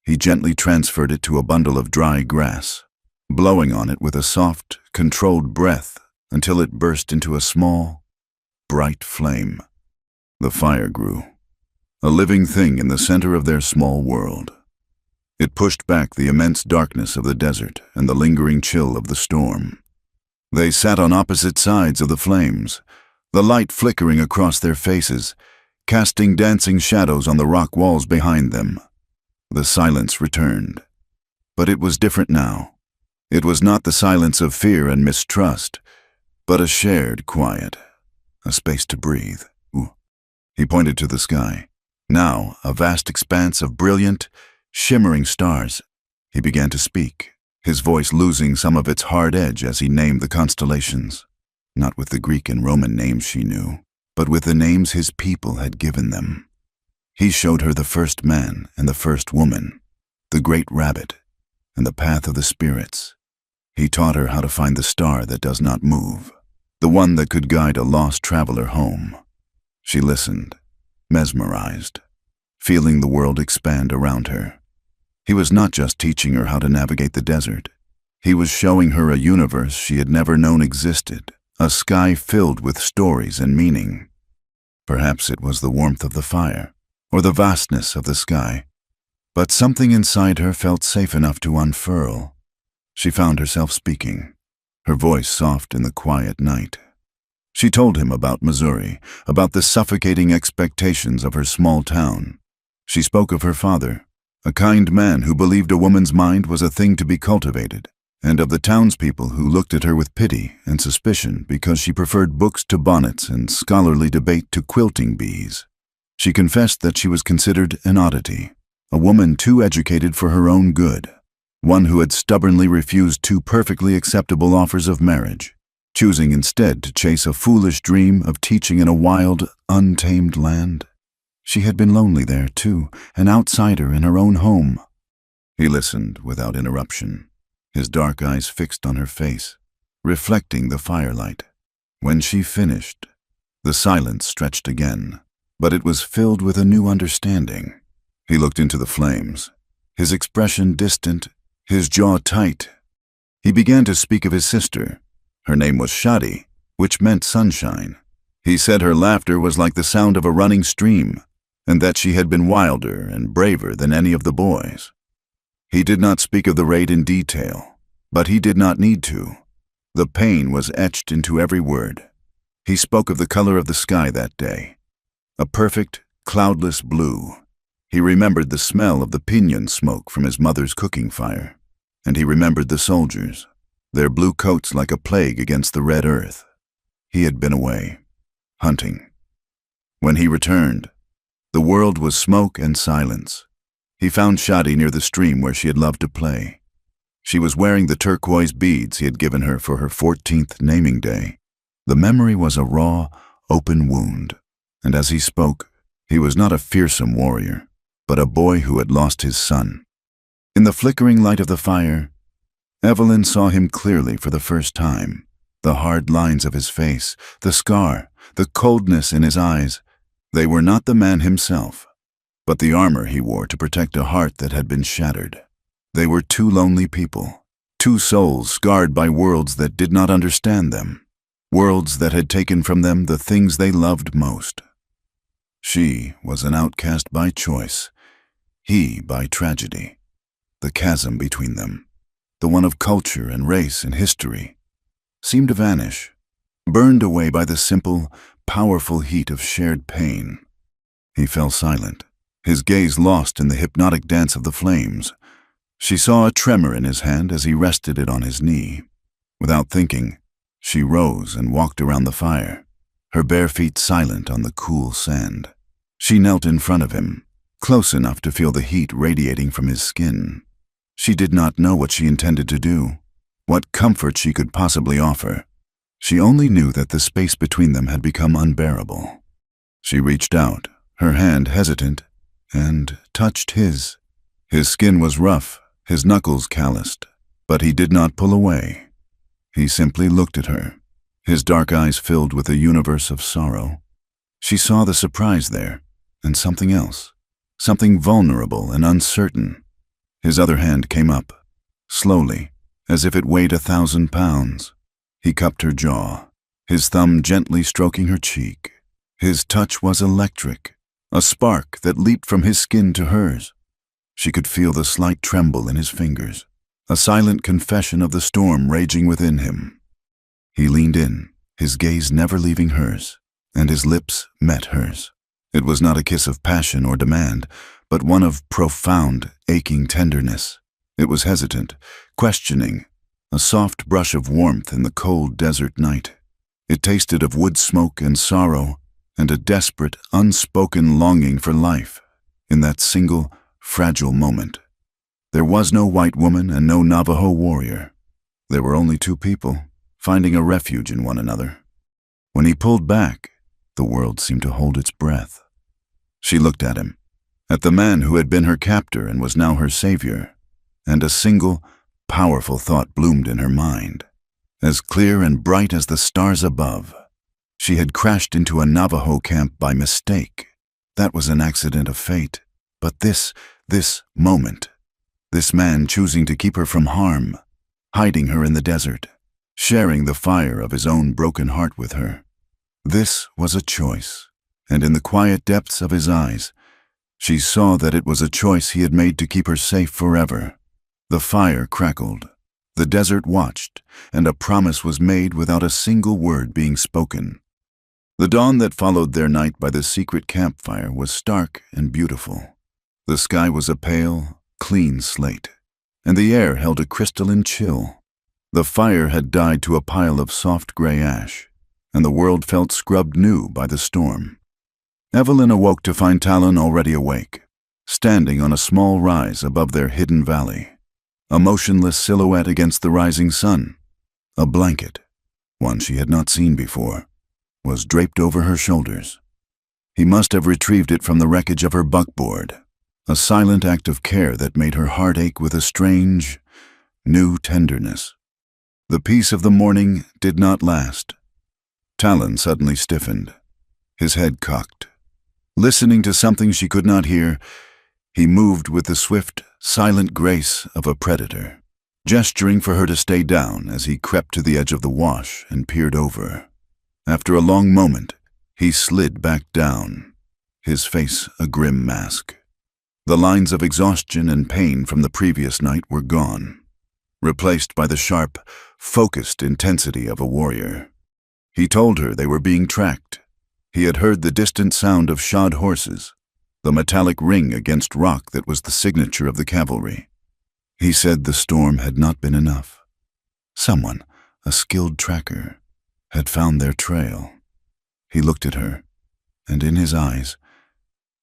He gently transferred it to a bundle of dry grass, blowing on it with a soft, controlled breath until it burst into a small, bright flame. The fire grew, a living thing in the center of their small world. It pushed back the immense darkness of the desert and the lingering chill of the storm. They sat on opposite sides of the flames, the light flickering across their faces, casting dancing shadows on the rock walls behind them. The silence returned. But it was different now. It was not the silence of fear and mistrust, but a shared quiet, a space to breathe. Ooh. He pointed to the sky. Now, a vast expanse of brilliant, shimmering stars. He began to speak, his voice losing some of its hard edge as he named the constellations, not with the Greek and Roman names she knew, but with the names his people had given them. He showed her the first man and the first woman, the great rabbit, and the path of the spirits. He taught her how to find the star that does not move, the one that could guide a lost traveler home. She listened, mesmerized, feeling the world expand around her. He was not just teaching her how to navigate the desert. He was showing her a universe she had never known existed, a sky filled with stories and meaning. Perhaps it was the warmth of the fire, or the vastness of the sky, but something inside her felt safe enough to unfurl. She found herself speaking, her voice soft in the quiet night. She told him about Missouri, about the suffocating expectations of her small town. She spoke of her father, a kind man who believed a woman's mind was a thing to be cultivated, and of the townspeople who looked at her with pity and suspicion because she preferred books to bonnets and scholarly debate to quilting bees. She confessed that she was considered an oddity, a woman too educated for her own good, one who had stubbornly refused two perfectly acceptable offers of marriage, choosing instead to chase a foolish dream of teaching in a wild, untamed land. She had been lonely there, too, an outsider in her own home. He listened without interruption, his dark eyes fixed on her face, reflecting the firelight. When she finished, the silence stretched again, but it was filled with a new understanding. He looked into the flames, his expression distant, his jaw tight. He began to speak of his sister. Her name was Shadi, which meant sunshine. He said her laughter was like the sound of a running stream, and that she had been wilder and braver than any of the boys. He did not speak of the raid in detail, but he did not need to. The pain was etched into every word. He spoke of the color of the sky that day, a perfect, cloudless blue. He remembered the smell of the piñon smoke from his mother's cooking fire, and he remembered the soldiers, their blue coats like a plague against the red earth. He had been away, hunting. When he returned, the world was smoke and silence. He found Shadi near the stream where she had loved to play. She was wearing the turquoise beads he had given her for her 14th naming day. The memory was a raw, open wound, and as he spoke, he was not a fearsome warrior, but a boy who had lost his son. In the flickering light of the fire, Evelyn saw him clearly for the first time. The hard lines of his face, the scar, the coldness in his eyes, they were not the man himself, but the armor he wore to protect a heart that had been shattered. They were two lonely people, two souls scarred by worlds that did not understand them, worlds that had taken from them the things they loved most. She was an outcast by choice, he by tragedy. The chasm between them, the one of culture and race and history, seemed to vanish, burned away by the simple, powerful heat of shared pain. He fell silent, his gaze lost in the hypnotic dance of the flames. She saw a tremor in his hand as he rested it on his knee. Without thinking, she rose and walked around the fire, her bare feet silent on the cool sand. She knelt in front of him, close enough to feel the heat radiating from his skin. She did not know what she intended to do, what comfort she could possibly offer. She only knew that the space between them had become unbearable. She reached out, her hand hesitant, and touched his. His skin was rough, his knuckles calloused, but he did not pull away. He simply looked at her, his dark eyes filled with a universe of sorrow. She saw the surprise there, and something else, something vulnerable and uncertain. His other hand came up, slowly, as if it weighed 1,000 pounds. He cupped her jaw, his thumb gently stroking her cheek. His touch was electric, a spark that leaped from his skin to hers. She could feel the slight tremble in his fingers, a silent confession of the storm raging within him. He leaned in, his gaze never leaving hers, and his lips met hers. It was not a kiss of passion or demand, but one of profound, aching tenderness. It was hesitant, questioning, a soft brush of warmth in the cold desert night. It tasted of wood smoke and sorrow, and a desperate, unspoken longing for life in that single, fragile moment. There was no white woman and no Navajo warrior. There were only two people, finding a refuge in one another. When he pulled back, the world seemed to hold its breath. She looked at him, at the man who had been her captor and was now her savior, and a single, powerful thought bloomed in her mind. As clear and bright as the stars above, she had crashed into a Navajo camp by mistake. That was an accident of fate. But this moment, this man choosing to keep her from harm, hiding her in the desert, sharing the fire of his own broken heart with her. This was a choice, and in the quiet depths of his eyes, she saw that it was a choice he had made to keep her safe forever. The fire crackled, the desert watched, and a promise was made without a single word being spoken. The dawn that followed their night by the secret campfire was stark and beautiful. The sky was a pale, clean slate, and the air held a crystalline chill. The fire had died to a pile of soft gray ash, and the world felt scrubbed new by the storm. Evelyn awoke to find Talon already awake, standing on a small rise above their hidden valley, a motionless silhouette against the rising sun. A blanket, one she had not seen before, was draped over her shoulders. He must have retrieved it from the wreckage of her buckboard, a silent act of care that made her heart ache with a strange, new tenderness. The peace of the morning did not last. Talon suddenly stiffened, his head cocked. Listening to something she could not hear, he moved with the swift, silent grace of a predator, gesturing for her to stay down as he crept to the edge of the wash and peered over. After a long moment, he slid back down, his face a grim mask. The lines of exhaustion and pain from the previous night were gone, replaced by the sharp, focused intensity of a warrior. He told her they were being tracked, He had heard the distant sound of shod horses, the metallic ring against rock that was the signature of the cavalry. He said the storm had not been enough. Someone, a skilled tracker, had found their trail. He looked at her, and in his eyes,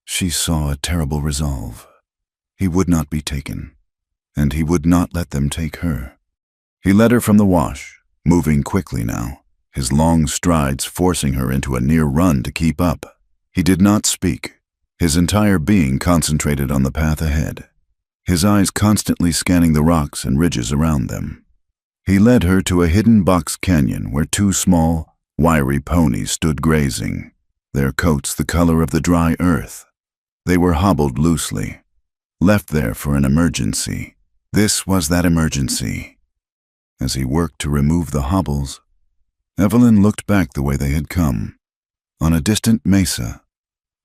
she saw a terrible resolve. He would not be taken, and he would not let them take her. He led her from the wash, moving quickly now, his long strides forcing her into a near run to keep up. He did not speak, his entire being concentrated on the path ahead, his eyes constantly scanning the rocks and ridges around them. He led her to a hidden box canyon where two small, wiry ponies stood grazing, their coats the color of the dry earth. They were hobbled loosely, left there for an emergency. This was that emergency. As he worked to remove the hobbles, Evelyn looked back the way they had come. On a distant mesa,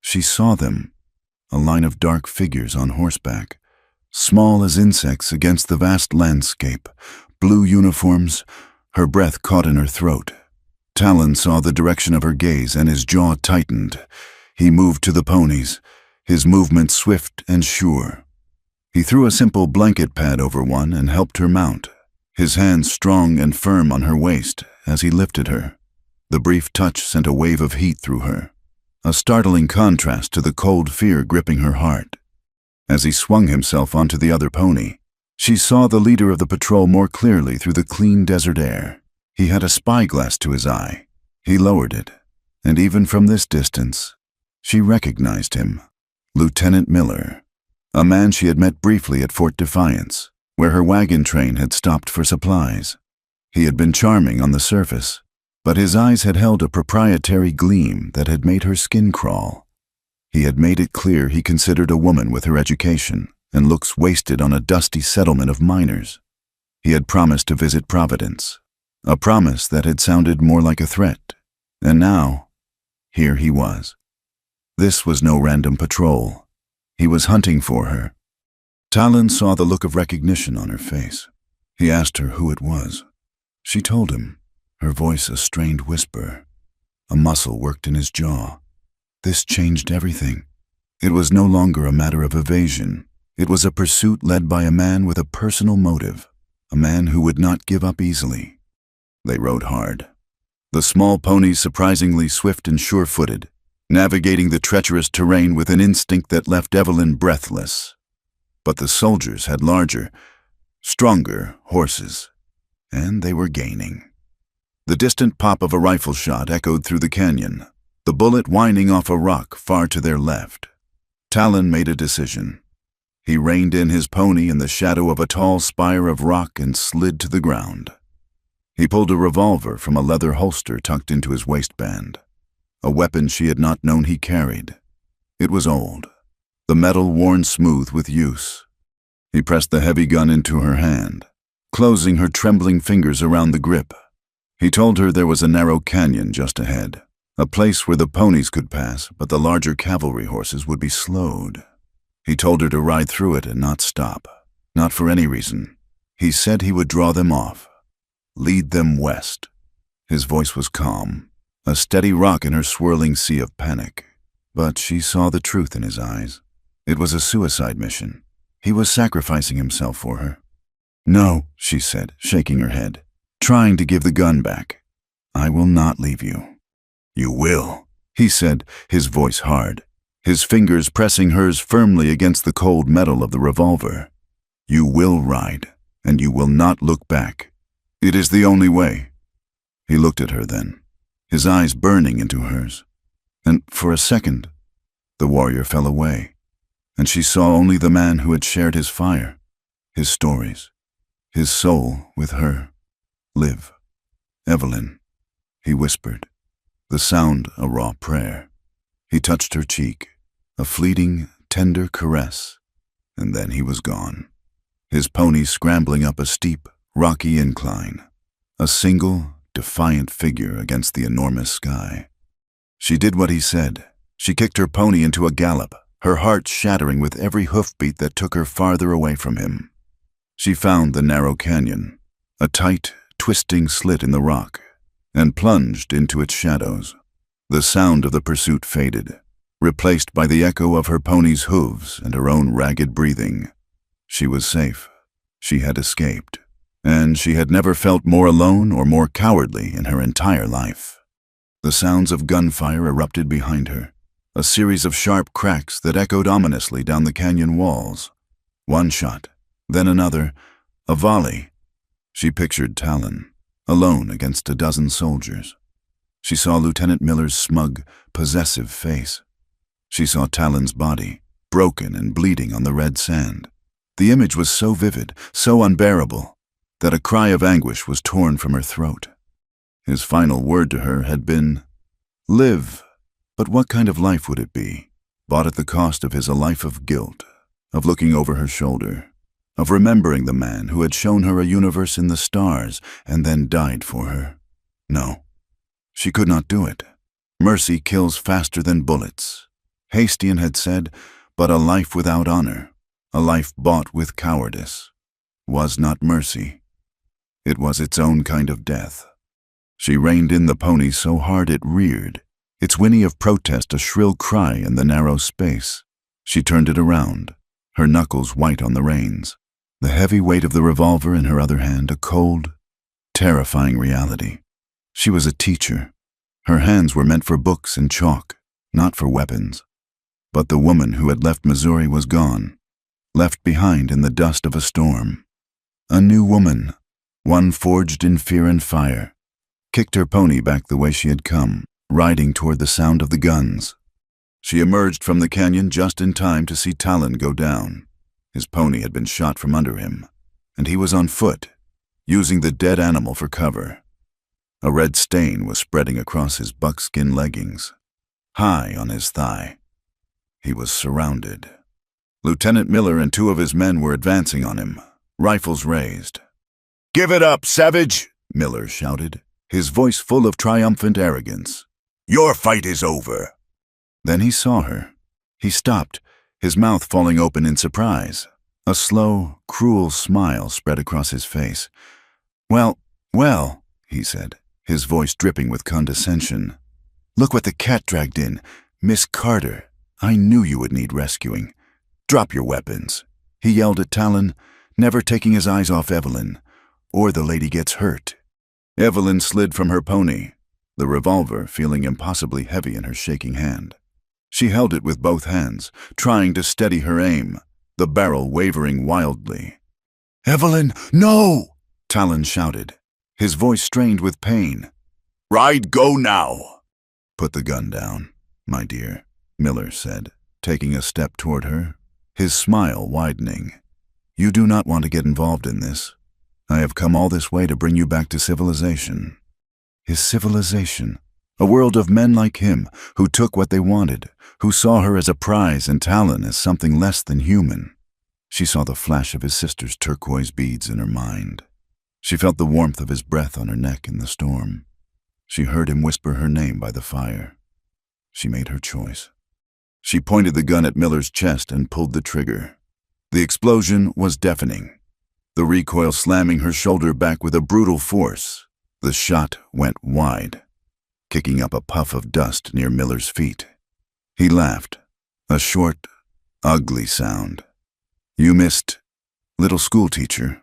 she saw them, a line of dark figures on horseback, small as insects against the vast landscape, blue uniforms, her breath caught in her throat. Talon saw the direction of her gaze and his jaw tightened. He moved to the ponies, his movement swift and sure. He threw a simple blanket pad over one and helped her mount, his hands strong and firm on her waist as he lifted her. The brief touch sent a wave of heat through her, a startling contrast to the cold fear gripping her heart. As he swung himself onto the other pony, she saw the leader of the patrol more clearly through the clean desert air. He had a spyglass to his eye. He lowered it, and even from this distance, she recognized him. Lieutenant Miller, a man she had met briefly at Fort Defiance, where her wagon train had stopped for supplies. He had been charming on the surface, but his eyes had held a proprietary gleam that had made her skin crawl. He had made it clear he considered a woman with her education and looks wasted on a dusty settlement of miners. He had promised to visit Providence, a promise that had sounded more like a threat. And now, here he was. This was no random patrol. He was hunting for her. Talon saw the look of recognition on her face. He asked her who it was. She told him, her voice a strained whisper. A muscle worked in his jaw. This changed everything. It was no longer a matter of evasion. It was a pursuit led by a man with a personal motive, a man who would not give up easily. They rode hard. The small ponies surprisingly swift and sure-footed, navigating the treacherous terrain with an instinct that left Evelyn breathless. But the soldiers had larger, stronger horses, and they were gaining. The distant pop of a rifle shot echoed through the canyon, the bullet whining off a rock far to their left. Talon made a decision. He reined in his pony in the shadow of a tall spire of rock and slid to the ground. He pulled a revolver from a leather holster tucked into his waistband, a weapon she had not known he carried. It was old, the metal worn smooth with use. He pressed the heavy gun into her hand, closing her trembling fingers around the grip. He told her there was a narrow canyon just ahead, a place where the ponies could pass, but the larger cavalry horses would be slowed. He told her to ride through it and not stop, not for any reason. He said he would draw them off, lead them west. His voice was calm, a steady rock in her swirling sea of panic. But she saw the truth in his eyes. It was a suicide mission. He was sacrificing himself for her. "No," she said, shaking her head, trying to give the gun back. "I will not leave you." "You will," he said, his voice hard, his fingers pressing hers firmly against the cold metal of the revolver. "You will ride, and you will not look back. It is the only way." He looked at her then, his eyes burning into hers. And for a second, the warrior fell away, and she saw only the man who had shared his fire, his stories, his soul with her. "Live, Evelyn," he whispered, the sound a raw prayer. He touched her cheek, a fleeting, tender caress, and then he was gone, his pony scrambling up a steep, rocky incline, a single, defiant figure against the enormous sky. She did what he said. She kicked her pony into a gallop, her heart shattering with every hoofbeat that took her farther away from him. She found the narrow canyon, a tight, twisting slit in the rock, and plunged into its shadows. The sound of the pursuit faded, replaced by the echo of her pony's hooves and her own ragged breathing. She was safe. She had escaped. And she had never felt more alone or more cowardly in her entire life. The sounds of gunfire erupted behind her, a series of sharp cracks that echoed ominously down the canyon walls. One shot, then another, a volley. She pictured Talon, alone against a dozen soldiers. She saw Lieutenant Miller's smug, possessive face. She saw Talon's body, broken and bleeding on the red sand. The image was so vivid, so unbearable, that a cry of anguish was torn from her throat. His final word to her had been, "Live." But what kind of life would it be, bought at the cost of a life of guilt, of looking over her shoulder, of remembering the man who had shown her a universe in the stars and then died for her? No, she could not do it. Mercy kills faster than bullets. Hastian had said, but a life without honor, a life bought with cowardice, was not mercy. It was its own kind of death. She reined in the pony so hard it reared, its whinny of protest a shrill cry in the narrow space. She turned it around, her knuckles white on the reins, the heavy weight of the revolver in her other hand a cold, terrifying reality. She was a teacher. Her hands were meant for books and chalk, not for weapons. But the woman who had left Missouri was gone, left behind in the dust of a storm. A new woman, one forged in fear and fire, kicked her pony back the way she had come, riding toward the sound of the guns. She emerged from the canyon just in time to see Talon go down. His pony had been shot from under him, and he was on foot, using the dead animal for cover. A red stain was spreading across his buckskin leggings, high on his thigh. He was surrounded. Lieutenant Miller and two of his men were advancing on him, rifles raised. "Give it up, savage!" Miller shouted, his voice full of triumphant arrogance. "Your fight is over." Then he saw her. He stopped, his mouth falling open in surprise. A slow, cruel smile spread across his face. Well, he said, his voice dripping with condescension. "Look what the cat dragged in. Miss Carter, I knew you would need rescuing. Drop your weapons," he yelled at Talon, never taking his eyes off Evelyn, "or the lady gets hurt." Evelyn slid from her pony, the revolver feeling impossibly heavy in her shaking hand. She held it with both hands, trying to steady her aim, the barrel wavering wildly. "Evelyn, no!" Talon shouted, his voice strained with pain. "Ride, go now!" "Put the gun down, my dear," Miller said, taking a step toward her, his smile widening. "You do not want to get involved in this. I have come all this way to bring you back to civilization." His civilization, a world of men like him who took what they wanted, who saw her as a prize and Talon as something less than human. She saw the flash of his sister's turquoise beads in her mind. She felt the warmth of his breath on her neck in the storm. She heard him whisper her name by the fire. She made her choice. She pointed the gun at Miller's chest and pulled the trigger. The explosion was deafening, the recoil slamming her shoulder back with a brutal force. The shot went wide, kicking up a puff of dust near Miller's feet. He laughed, a short, ugly sound. "You missed, little schoolteacher."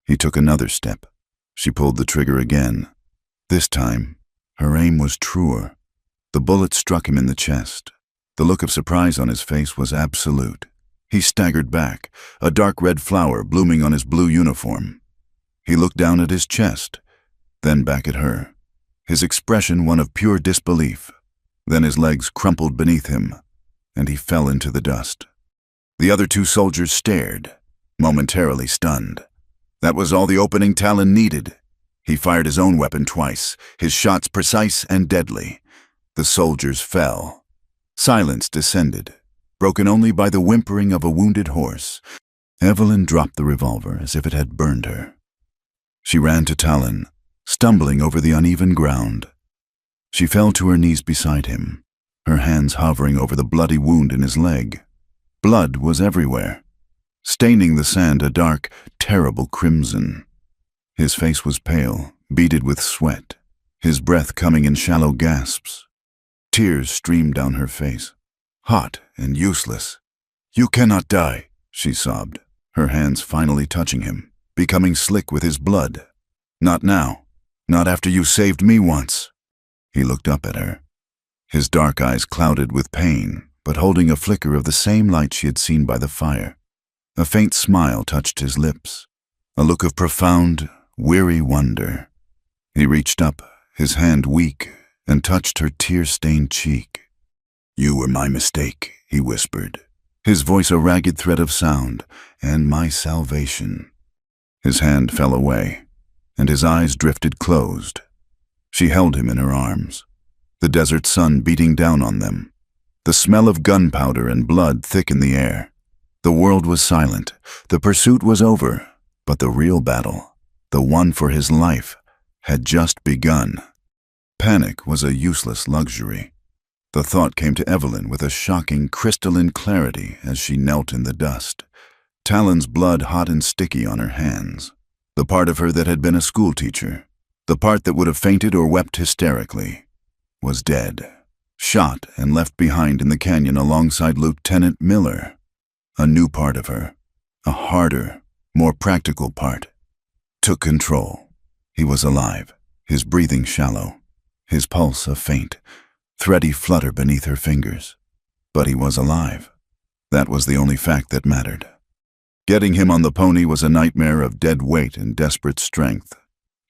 He took another step. She pulled the trigger again. This time, her aim was truer. The bullet struck him in the chest. The look of surprise on his face was absolute. He staggered back, a dark red flower blooming on his blue uniform. He looked down at his chest, then back at her, his expression one of pure disbelief. Then his legs crumpled beneath him, and he fell into the dust. The other two soldiers stared, momentarily stunned. That was all the opening Talon needed. He fired his own weapon twice, his shots precise and deadly. The soldiers fell. Silence descended, broken only by the whimpering of a wounded horse. Evelyn dropped the revolver as if it had burned her. She ran to Talon, stumbling over the uneven ground. She fell to her knees beside him, her hands hovering over the bloody wound in his leg. Blood was everywhere, staining the sand a dark, terrible crimson. His face was pale, beaded with sweat, his breath coming in shallow gasps. Tears streamed down her face, hot and useless. "You cannot die," she sobbed, her hands finally touching him, becoming slick with his blood. "Not now. Not after you saved me once." He looked up at her, his dark eyes clouded with pain, but holding a flicker of the same light she had seen by the fire. A faint smile touched his lips, a look of profound, weary wonder. He reached up, his hand weak, and touched her tear-stained cheek. "You were my mistake," he whispered, his voice a ragged thread of sound, "and my salvation." His hand fell away, and his eyes drifted closed. She held him in her arms, the desert sun beating down on them, the smell of gunpowder and blood thick in the air. The world was silent, the pursuit was over, but the real battle, the one for his life, had just begun. Panic was a useless luxury. The thought came to Evelyn with a shocking, crystalline clarity as she knelt in the dust, Talon's blood hot and sticky on her hands. The part of her that had been a schoolteacher, the part that would have fainted or wept hysterically, was dead, shot and left behind in the canyon alongside Lieutenant Miller. A new part of her, a harder, more practical part, took control. He was alive, his breathing shallow, his pulse a faint, thready flutter beneath her fingers. But he was alive. That was the only fact that mattered. Getting him on the pony was a nightmare of dead weight and desperate strength.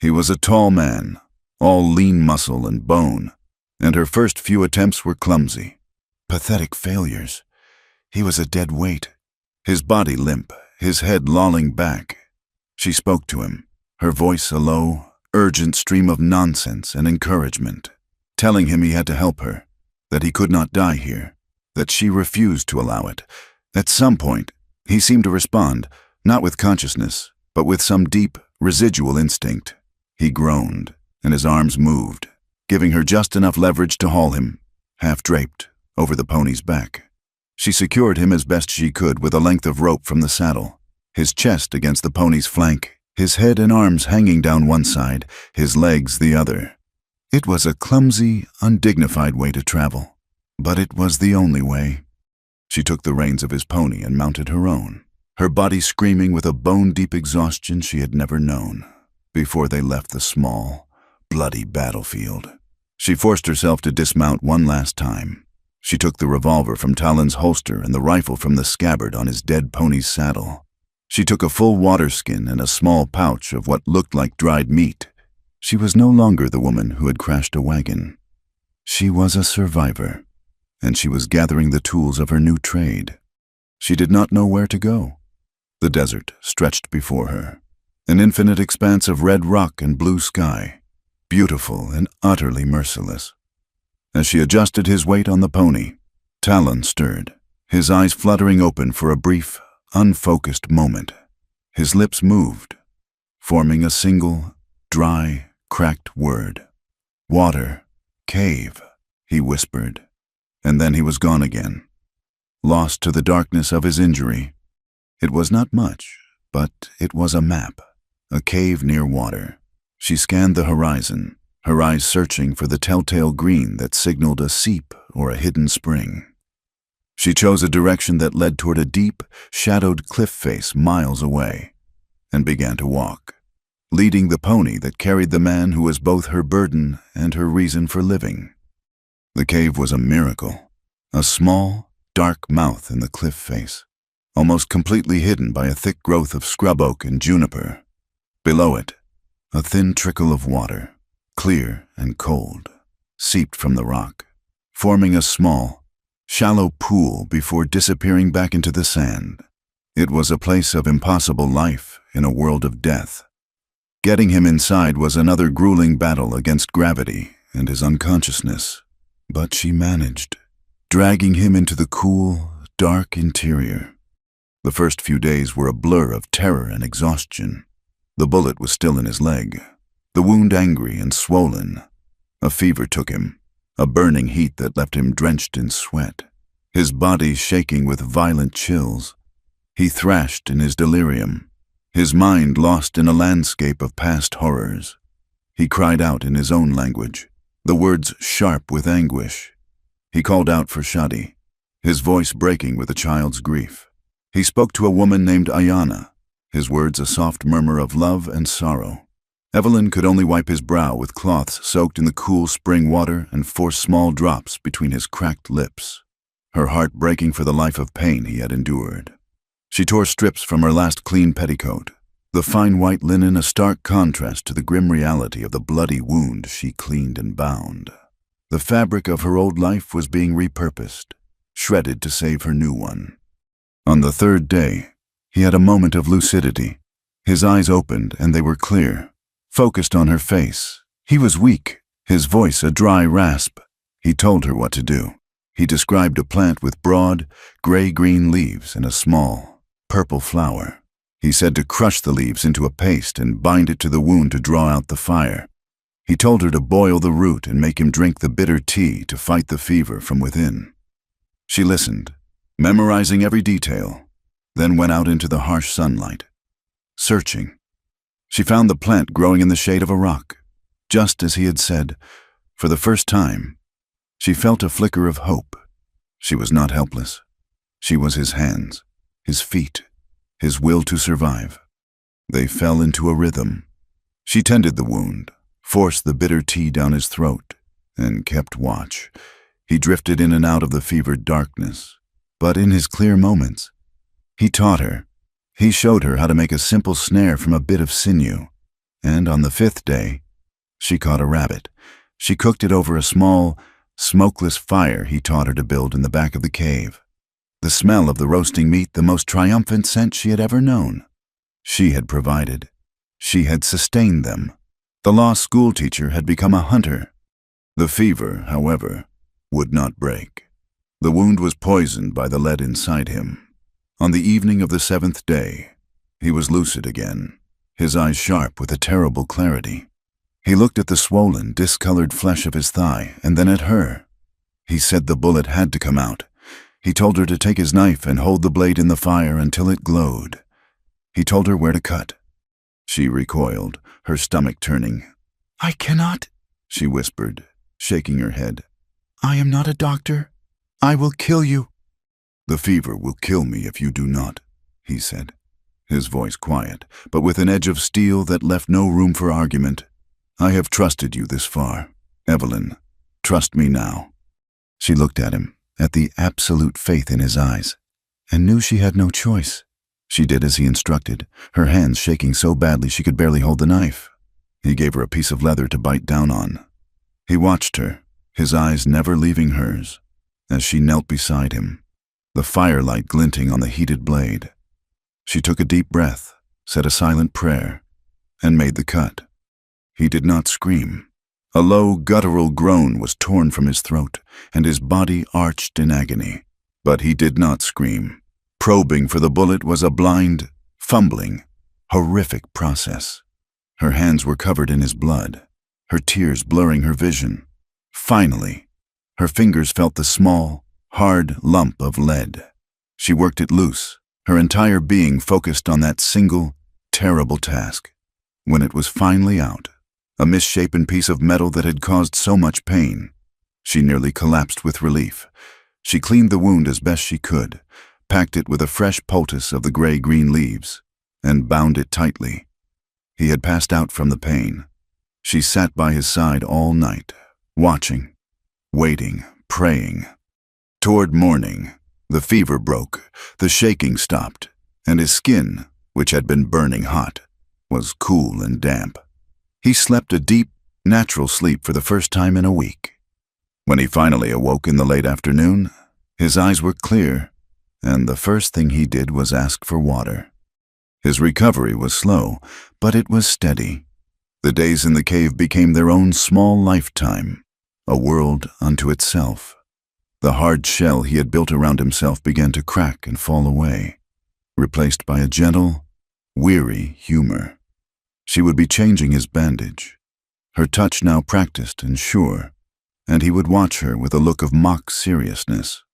He was a tall man, all lean muscle and bone, and her first few attempts were clumsy. Pathetic failures. He was a dead weight, his body limp, his head lolling back. She spoke to him, her voice a low, urgent stream of nonsense and encouragement, telling him he had to help her, that he could not die here, that she refused to allow it. At some point, he seemed to respond, not with consciousness, but with some deep, residual instinct. He groaned, and his arms moved, giving her just enough leverage to haul him, half-draped, over the pony's back. She secured him as best she could with a length of rope from the saddle, his chest against the pony's flank, his head and arms hanging down one side, his legs the other. It was a clumsy, undignified way to travel, but it was the only way. She took the reins of his pony and mounted her own, her body screaming with a bone-deep exhaustion she had never known, before they left the small, bloody battlefield. She forced herself to dismount one last time. She took the revolver from Talon's holster and the rifle from the scabbard on his dead pony's saddle. She took a full water skin and a small pouch of what looked like dried meat. She was no longer the woman who had crashed a wagon. She was a survivor, and she was gathering the tools of her new trade. She did not know where to go. The desert stretched before her, an infinite expanse of red rock and blue sky, beautiful and utterly merciless. As she adjusted his weight on the pony, Talon stirred, his eyes fluttering open for a brief, unfocused moment. His lips moved, forming a single, dry, cracked word. "Water, cave," he whispered, and then he was gone again, lost to the darkness of his injury. It was not much, but it was a map, a cave near water. She scanned the horizon, her eyes searching for the telltale green that signaled a seep or a hidden spring. She chose a direction that led toward a deep, shadowed cliff face miles away, and began to walk, leading the pony that carried the man who was both her burden and her reason for living. The cave was a miracle, a small, dark mouth in the cliff face, almost completely hidden by a thick growth of scrub oak and juniper. Below it, a thin trickle of water, clear and cold, seeped from the rock, forming a small, shallow pool before disappearing back into the sand. It was a place of impossible life in a world of death. Getting him inside was another grueling battle against gravity and his unconsciousness, but she managed, dragging him into the cool, dark interior. The first few days were a blur of terror and exhaustion. The bullet was still in his leg, the wound angry and swollen. A fever took him, a burning heat that left him drenched in sweat, his body shaking with violent chills. He thrashed in his delirium, his mind lost in a landscape of past horrors. He cried out in his own language, the words sharp with anguish. He called out for Shadi, his voice breaking with a child's grief. He spoke to a woman named Ayana, his words a soft murmur of love and sorrow. Evelyn could only wipe his brow with cloths soaked in the cool spring water and force small drops between his cracked lips, her heart breaking for the life of pain he had endured. She tore strips from her last clean petticoat, the fine white linen a stark contrast to the grim reality of the bloody wound she cleaned and bound. The fabric of her old life was being repurposed, shredded to save her new one. On the third day, he had a moment of lucidity. His eyes opened and they were clear, focused on her face. He was weak, his voice a dry rasp. He told her what to do. He described a plant with broad, gray-green leaves and a small, purple flower. He said to crush the leaves into a paste and bind it to the wound to draw out the fire. He told her to boil the root and make him drink the bitter tea to fight the fever from within. She listened, memorizing every detail, then went out into the harsh sunlight, searching. She found the plant growing in the shade of a rock, just as he had said. For the first time, she felt a flicker of hope. She was not helpless. She was his hands, his feet, his will to survive. They fell into a rhythm. She tended the wound, forced the bitter tea down his throat, and kept watch. He drifted in and out of the fevered darkness, but in his clear moments, he taught her. He showed her how to make a simple snare from a bit of sinew, and on the 5th day, she caught a rabbit. She cooked it over a small, smokeless fire he taught her to build in the back of the cave. The smell of the roasting meat, the most triumphant scent she had ever known. She had provided. She had sustained them. The law school teacher had become a hunter. The fever, however, would not break. The wound was poisoned by the lead inside him. On the evening of the 7th day, he was lucid again, his eyes sharp with a terrible clarity. He looked at the swollen, discolored flesh of his thigh, and then at her. He said the bullet had to come out. He told her to take his knife and hold the blade in the fire until it glowed. He told her where to cut. She recoiled, her stomach turning. "I cannot," she whispered, shaking her head. "I am not a doctor. I will kill you." "The fever will kill me if you do not," he said, his voice quiet, but with an edge of steel that left no room for argument. "I have trusted you this far. Evelyn, trust me now." She looked at him, at the absolute faith in his eyes, and knew she had no choice. She did as he instructed, her hands shaking so badly she could barely hold the knife. He gave her a piece of leather to bite down on. He watched her, his eyes never leaving hers, as she knelt beside him, the firelight glinting on the heated blade. She took a deep breath, said a silent prayer, and made the cut. He did not scream. A low, guttural groan was torn from his throat, and his body arched in agony. But he did not scream. Probing for the bullet was a blind, fumbling, horrific process. Her hands were covered in his blood, her tears blurring her vision. Finally, her fingers felt the small, hard lump of lead. She worked it loose, her entire being focused on that single, terrible task. When it was finally out, a misshapen piece of metal that had caused so much pain, she nearly collapsed with relief. She cleaned the wound as best she could, packed it with a fresh poultice of the gray-green leaves, and bound it tightly. He had passed out from the pain. She sat by his side all night, watching, waiting, praying. Toward morning, the fever broke, the shaking stopped, and his skin, which had been burning hot, was cool and damp. He slept a deep, natural sleep for the first time in a week. When he finally awoke in the late afternoon, his eyes were clear, and the first thing he did was ask for water. His recovery was slow, but it was steady. The days in the cave became their own small lifetime, a world unto itself. The hard shell he had built around himself began to crack and fall away, replaced by a gentle, weary humor. She would be changing his bandage, her touch now practiced and sure, and he would watch her with a look of mock seriousness.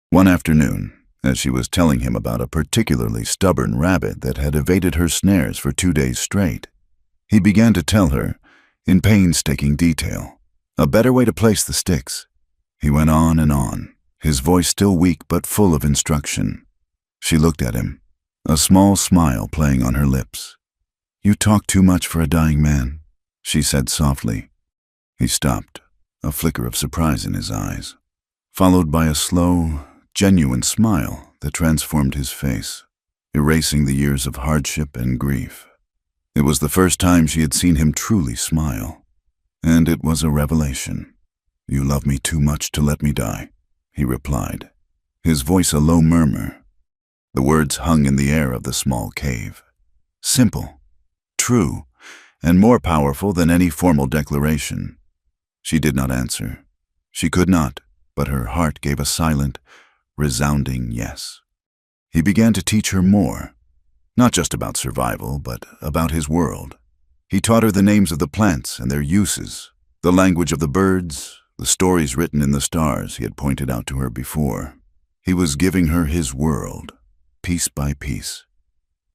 One afternoon, as she was telling him about a particularly stubborn rabbit that had evaded her snares for 2 days straight, he began to tell her, in painstaking detail, a better way to place the sticks. He went on and on, his voice still weak but full of instruction. She looked at him, a small smile playing on her lips. "You talk too much for a dying man," she said softly. He stopped, a flicker of surprise in his eyes, followed by a slow, genuine smile that transformed his face, erasing the years of hardship and grief. It was the first time she had seen him truly smile, and it was a revelation. "You love me too much to let me die," he replied, his voice a low murmur. The words hung in the air of the small cave. Simple, true, and more powerful than any formal declaration. She did not answer. She could not, but her heart gave a silent, resounding yes. He began to teach her more, not just about survival, but about his world. He taught her the names of the plants and their uses, the language of the birds, the stories written in the stars he had pointed out to her before. He was giving her his world, piece by piece.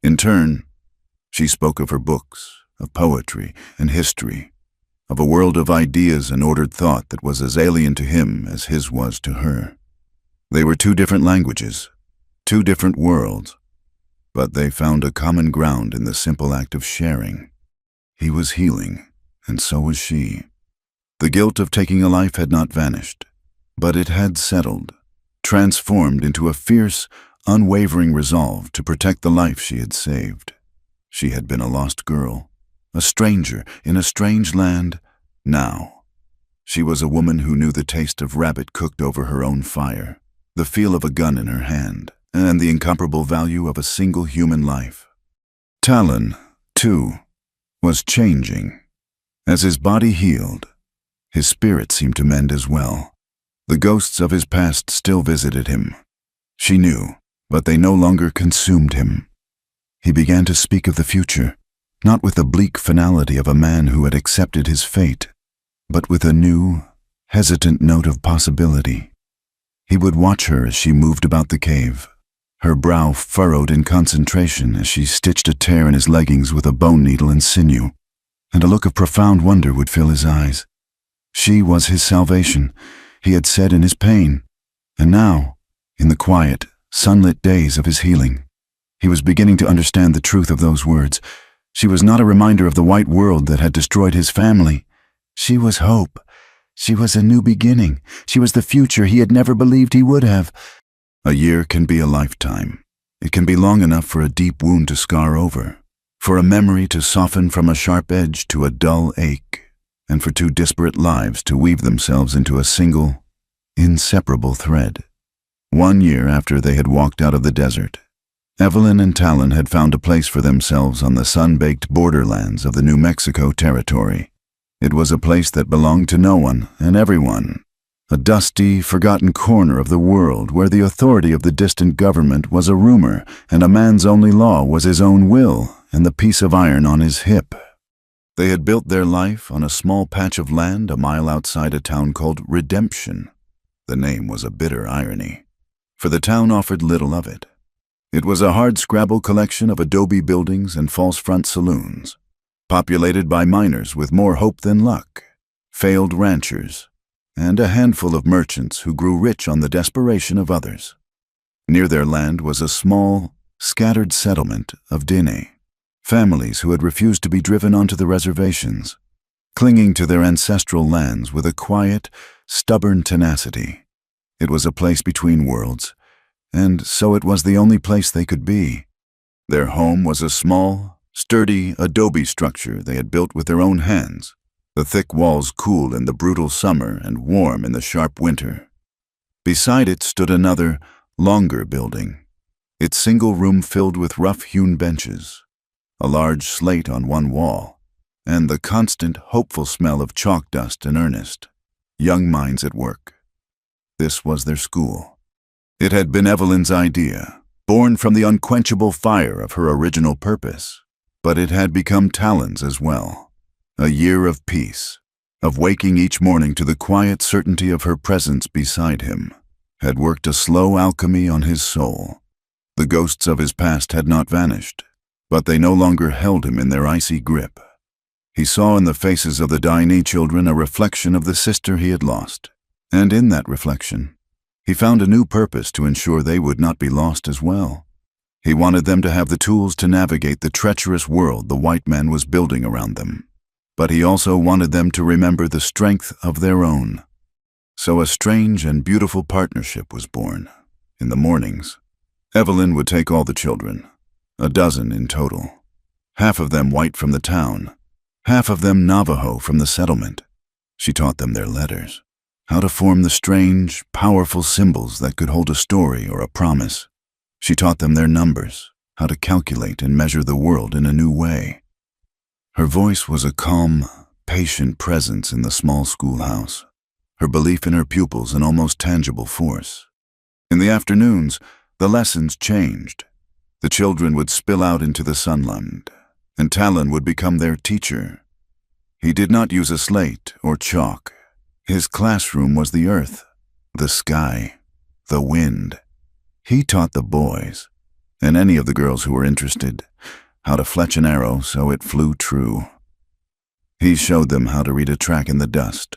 In turn, she spoke of her books, of poetry and history, of a world of ideas and ordered thought that was as alien to him as his was to her. They were two different languages, two different worlds, but they found a common ground in the simple act of sharing. He was healing, and so was she. The guilt of taking a life had not vanished, but it had settled, transformed into a fierce, unwavering resolve to protect the life she had saved. She had been a lost girl, a stranger in a strange land. Now, she was a woman who knew the taste of rabbit cooked over her own fire, the feel of a gun in her hand, and the incomparable value of a single human life. Talon, too, was changing. As his body healed, his spirit seemed to mend as well. The ghosts of his past still visited him. She knew, but they no longer consumed him. He began to speak of the future, not with the bleak finality of a man who had accepted his fate, but with a new, hesitant note of possibility. He would watch her as she moved about the cave, her brow furrowed in concentration as she stitched a tear in his leggings with a bone needle and sinew, and a look of profound wonder would fill his eyes. She was his salvation, he had said in his pain, and now, in the quiet, sunlit days of his healing, he was beginning to understand the truth of those words. She was not a reminder of the white world that had destroyed his family. She was hope. She was a new beginning. She was the future he had never believed he would have. A year can be a lifetime. It can be long enough for a deep wound to scar over, for a memory to soften from a sharp edge to a dull ache, and for two disparate lives to weave themselves into a single, inseparable thread. 1 year after they had walked out of the desert, Evelyn and Talon had found a place for themselves on the sun-baked borderlands of the New Mexico territory. It was a place that belonged to no one and everyone, a dusty, forgotten corner of the world where the authority of the distant government was a rumor and a man's only law was his own will and the piece of iron on his hip. They had built their life on a small patch of land a mile outside a town called Redemption. The name was a bitter irony, for the town offered little of it. It was a hard-scrabble collection of adobe buildings and false-front saloons, populated by miners with more hope than luck, failed ranchers, and a handful of merchants who grew rich on the desperation of others. Near their land was a small, scattered settlement of Diné, families who had refused to be driven onto the reservations, clinging to their ancestral lands with a quiet, stubborn tenacity. It was a place between worlds, and so it was the only place they could be. Their home was a small, sturdy adobe structure they had built with their own hands, the thick walls cool in the brutal summer and warm in the sharp winter. Beside it stood another, longer building, its single room filled with rough-hewn benches, a large slate on one wall, and the constant, hopeful smell of chalk dust and earnest, young minds at work. This was their school. It had been Evelyn's idea, born from the unquenchable fire of her original purpose, but it had become Talon's as well. A year of peace, of waking each morning to the quiet certainty of her presence beside him, had worked a slow alchemy on his soul. The ghosts of his past had not vanished, but they no longer held him in their icy grip. He saw in the faces of the Daini children a reflection of the sister he had lost, And in that reflection, he found a new purpose to ensure they would not be lost as well. He wanted them to have the tools to navigate the treacherous world the white man was building around them. But he also wanted them to remember the strength of their own. So a strange and beautiful partnership was born. In the mornings, Evelyn would take all the children, a dozen in total, half of them white from the town, half of them Navajo from the settlement. She taught them their letters, how to form the strange, powerful symbols that could hold a story or a promise. She taught them their numbers, how to calculate and measure the world in a new way. Her voice was a calm, patient presence in the small schoolhouse, her belief in her pupils an almost tangible force. In the afternoons, the lessons changed. The children would spill out into the sunlight, and Talon would become their teacher. He did not use a slate or chalk. His classroom was the earth, the sky, the wind. He taught the boys, and any of the girls who were interested, how to fletch an arrow so it flew true. He showed them how to read a track in the dust,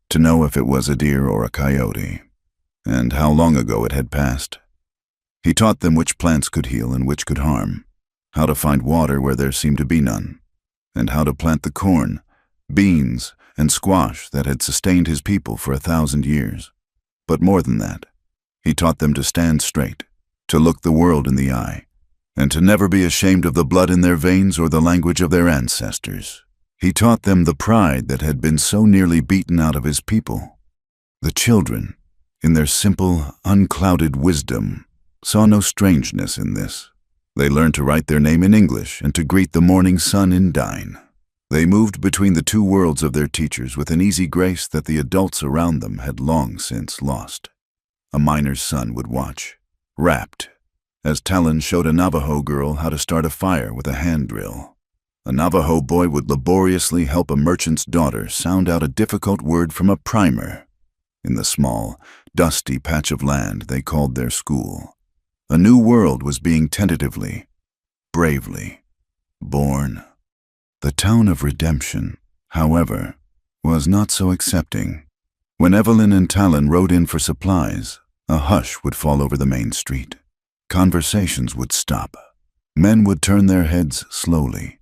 to know if it was a deer or a coyote, and how long ago it had passed. He taught them which plants could heal and which could harm, how to find water where there seemed to be none, and how to plant the corn, beans, and squash that had sustained his people for 1,000 years. But more than that, he taught them to stand straight, to look the world in the eye, and to never be ashamed of the blood in their veins or the language of their ancestors. He taught them the pride that had been so nearly beaten out of his people. The children, in their simple, unclouded wisdom, saw no strangeness in this. They learned to write their name in English and to greet the morning sun in Dine. They moved between the two worlds of their teachers with an easy grace that the adults around them had long since lost. A miner's son would watch, rapt, as Talon showed a Navajo girl how to start a fire with a hand drill. A Navajo boy would laboriously help a merchant's daughter sound out a difficult word from a primer. In the small, dusty patch of land they called their school, a new world was being tentatively, bravely, born. The town of Redemption, however, was not so accepting. When Evelyn and Talon rode in for supplies, a hush would fall over the main street. Conversations would stop. Men would turn their heads slowly,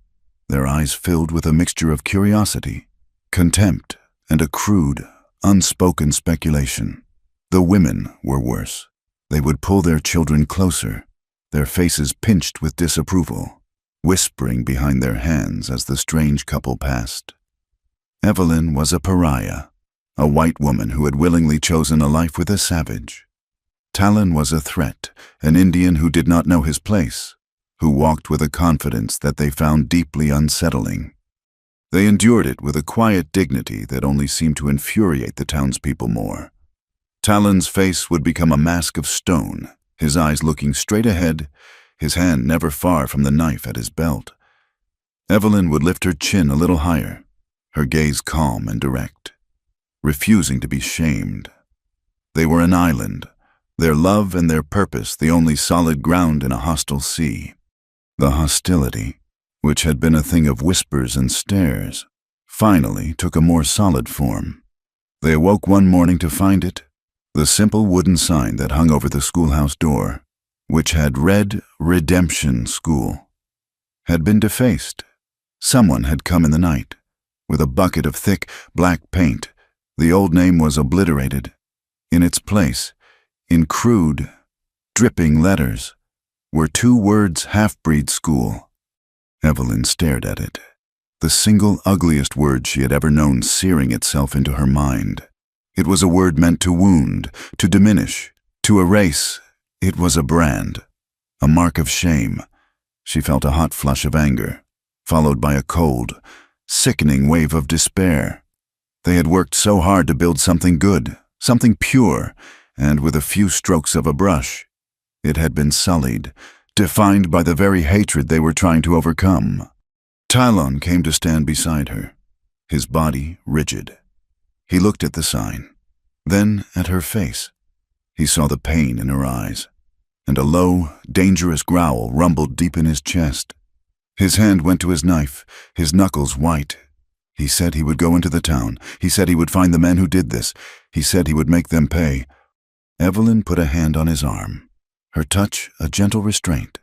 their eyes filled with a mixture of curiosity, contempt, and a crude, unspoken speculation. The women were worse. They would pull their children closer, their faces pinched with disapproval, whispering behind their hands as the strange couple passed. Evelyn was a pariah, a white woman who had willingly chosen a life with a savage. Talon was a threat, an Indian who did not know his place, who walked with a confidence that they found deeply unsettling. They endured it with a quiet dignity that only seemed to infuriate the townspeople more. Talon's face would become a mask of stone, his eyes looking straight ahead, his hand never far from the knife at his belt. Evelyn would lift her chin a little higher, her gaze calm and direct, refusing to be shamed. They were an island, their love and their purpose the only solid ground in a hostile sea. The hostility, which had been a thing of whispers and stares, finally took a more solid form. They awoke one morning to find it, the simple wooden sign that hung over the schoolhouse door, which had read Redemption School, had been defaced. Someone had come in the night. With a bucket of thick, black paint, the old name was obliterated. In its place, in crude, dripping letters, were 2 words half-breed school. Evelyn stared at it, the single ugliest word she had ever known searing itself into her mind. It was a word meant to wound, to diminish, to erase. It was a brand, a mark of shame. She felt a hot flush of anger, followed by a cold, sickening wave of despair. They had worked so hard to build something good, something pure, and with a few strokes of a brush, it had been sullied, defined by the very hatred they were trying to overcome. Talon came to stand beside her, his body rigid. He looked at the sign, then at her face. He saw the pain in her eyes, and a low, dangerous growl rumbled deep in his chest. His hand went to his knife, his knuckles white. He said he would go into the town. He said he would find the men who did this. He said he would make them pay. Evelyn put a hand on his arm, her touch a gentle restraint.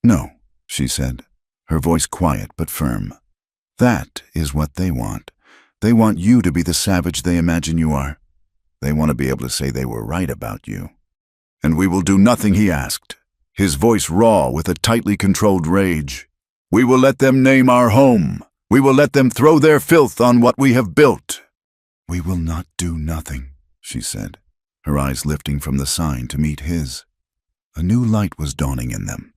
"No," she said, her voice quiet but firm. "That is what they want. They want you to be the savage they imagine you are. They want to be able to say they were right about you." "And we will do nothing he asked," his voice raw with a tightly controlled rage. "We will let them name our home. We will let them throw their filth on what we have built." "We will not do nothing," she said, her eyes lifting from the sign to meet his. A new light was dawning in them,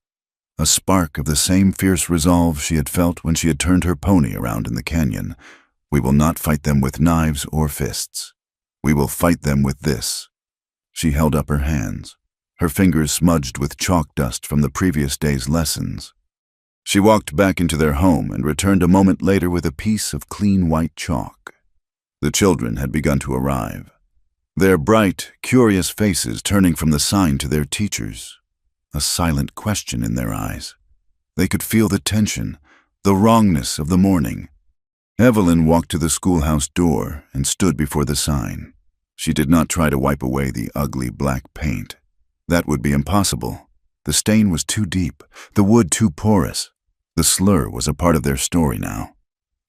a spark of the same fierce resolve she had felt when she had turned her pony around in the canyon. "We will not fight them with knives or fists. We will fight them with this." She held up her hands, her fingers smudged with chalk dust from the previous day's lessons. She walked back into their home and returned a moment later with a piece of clean white chalk. The children had begun to arrive, their bright, curious faces turning from the sign to their teachers, a silent question in their eyes. They could feel the tension, the wrongness of the morning. Evelyn walked to the schoolhouse door and stood before the sign. She did not try to wipe away the ugly black paint. That would be impossible. The stain was too deep, the wood too porous. The slur was a part of their story now.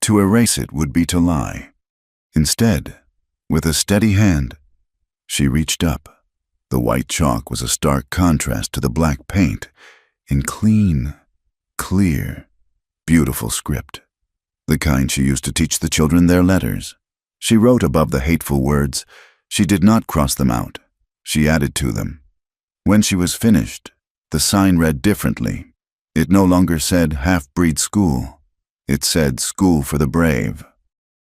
To erase it would be to lie. Instead, with a steady hand, she reached up. The white chalk was a stark contrast to the black paint, in clean, clear, beautiful script. The kind she used to teach the children their letters. She wrote above the hateful words. She did not cross them out. She added to them. When she was finished, the sign read differently. It no longer said half-breed school. It said school for the brave.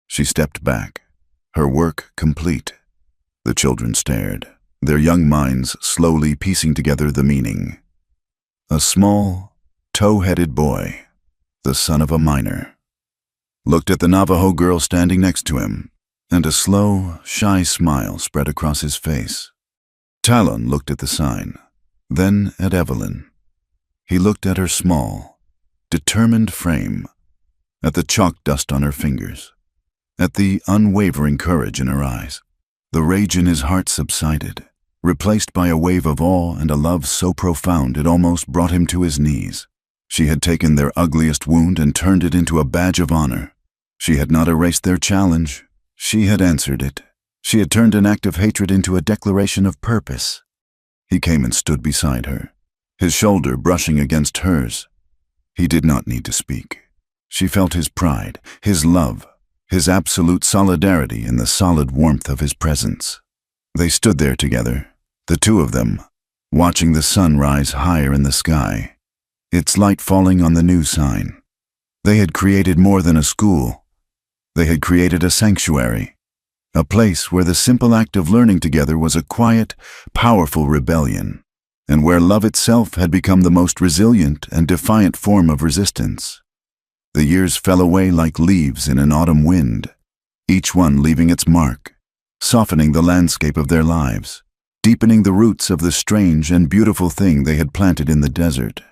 She stepped back, her work complete. The children stared, their young minds slowly piecing together the meaning. A small, tow-headed boy, the son of a miner, looked at the Navajo girl standing next to him, and a slow, shy smile spread across his face. Talon looked at the sign, then at Evelyn. He looked at her small, determined frame, at the chalk dust on her fingers, at the unwavering courage in her eyes. The rage in his heart subsided, replaced by a wave of awe and a love so profound it almost brought him to his knees. She had taken their ugliest wound and turned it into a badge of honor. She had not erased their challenge. She had answered it. She had turned an act of hatred into a declaration of purpose. He came and stood beside her, his shoulder brushing against hers. He did not need to speak. She felt his pride, his love, his absolute solidarity in the solid warmth of his presence. They stood there together, the two of them, watching the sun rise higher in the sky, its light falling on the new sign. They had created more than a school. They had created a sanctuary, a place where the simple act of learning together was a quiet, powerful rebellion, and where love itself had become the most resilient and defiant form of resistance. The years fell away like leaves in an autumn wind, each one leaving its mark, softening the landscape of their lives, deepening the roots of the strange and beautiful thing they had planted in the desert.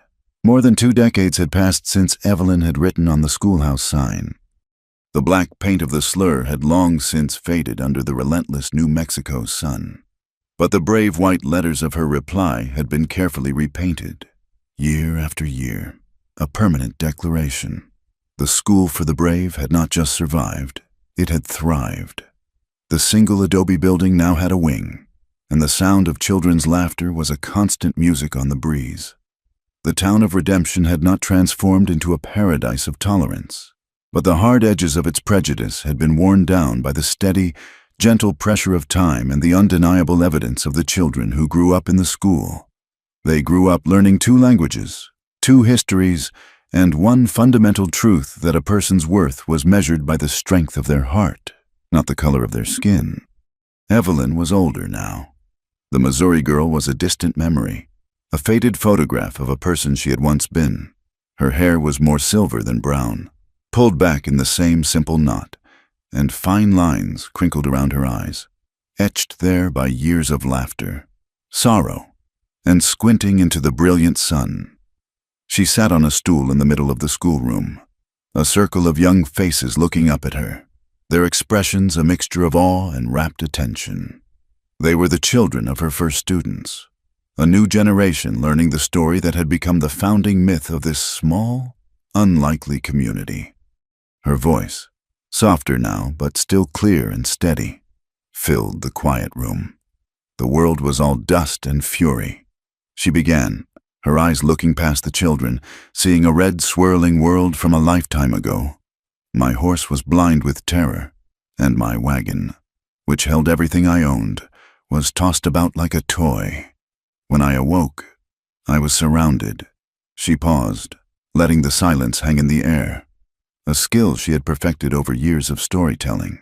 More than 2 decades had passed since Evelyn had written on the schoolhouse sign. The black paint of the slur had long since faded under the relentless New Mexico sun. But the brave white letters of her reply had been carefully repainted, year after year, a permanent declaration. The school for the brave had not just survived, it had thrived. The single adobe building now had a wing, and the sound of children's laughter was a constant music on the breeze. The town of Redemption had not transformed into a paradise of tolerance, but the hard edges of its prejudice had been worn down by the steady, gentle pressure of time and the undeniable evidence of the children who grew up in the school. They grew up learning 2 languages, 2 histories, and one fundamental truth that a person's worth was measured by the strength of their heart, not the color of their skin. Evelyn was older now. The Missouri girl was a distant memory, a faded photograph of a person she had once been. Her hair was more silver than brown, pulled back in the same simple knot, and fine lines crinkled around her eyes, etched there by years of laughter, sorrow, and squinting into the brilliant sun. She sat on a stool in the middle of the schoolroom, a circle of young faces looking up at her, their expressions a mixture of awe and rapt attention. They were the children of her first students, a new generation learning the story that had become the founding myth of this small, unlikely community. Her voice, softer now but still clear and steady, filled the quiet room. The world was all dust and fury. She began, her eyes looking past the children, seeing a red swirling world from a lifetime ago. My horse was blind with terror, and my wagon, which held everything I owned, was tossed about like a toy. When I awoke, I was surrounded. She paused, letting the silence hang in the air, a skill she had perfected over years of storytelling.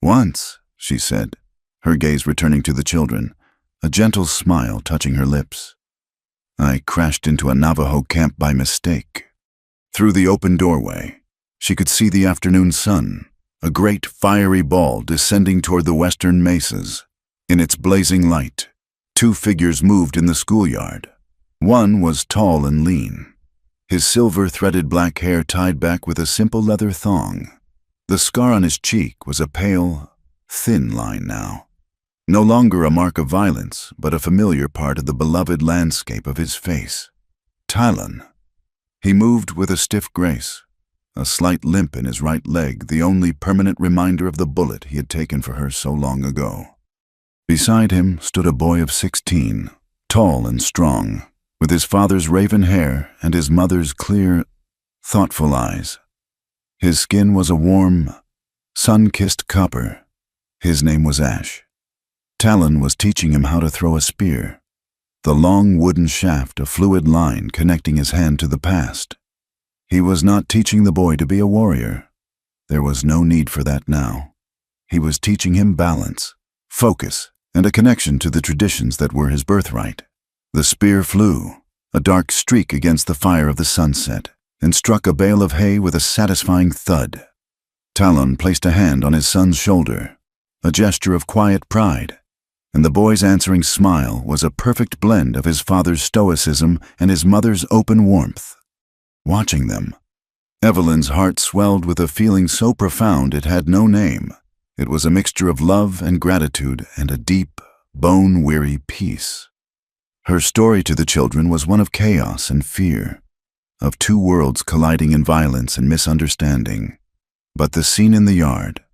"Once," she said, her gaze returning to the children, a gentle smile touching her lips, "I crashed into a Navajo camp by mistake." Through the open doorway, she could see the afternoon sun, a great fiery ball descending toward the western mesas. In its blazing light, two figures moved in the schoolyard. One was tall and lean, his silver-threaded black hair tied back with a simple leather thong. The scar on his cheek was a pale, thin line now, no longer a mark of violence, but a familiar part of the beloved landscape of his face. Talon. He moved with a stiff grace, a slight limp in his right leg, the only permanent reminder of the bullet he had taken for her so long ago. Beside him stood a boy of 16, tall and strong, with his father's raven hair and his mother's clear, thoughtful eyes. His skin was a warm, sun-kissed copper. His name was Ash. Talon was teaching him how to throw a spear, the long wooden shaft a fluid line connecting his hand to the past. He was not teaching the boy to be a warrior. There was no need for that now. He was teaching him balance, focus, and a connection to the traditions that were his birthright. The spear flew, a dark streak against the fire of the sunset, and struck a bale of hay with a satisfying thud. Talon placed a hand on his son's shoulder, a gesture of quiet pride, and the boy's answering smile was a perfect blend of his father's stoicism and his mother's open warmth. Watching them, Evelyn's heart swelled with a feeling so profound it had no name. It was a mixture of love and gratitude and a deep, bone-weary peace. Her story to the children was one of chaos and fear, of two worlds colliding in violence and misunderstanding. But the scene in the yard,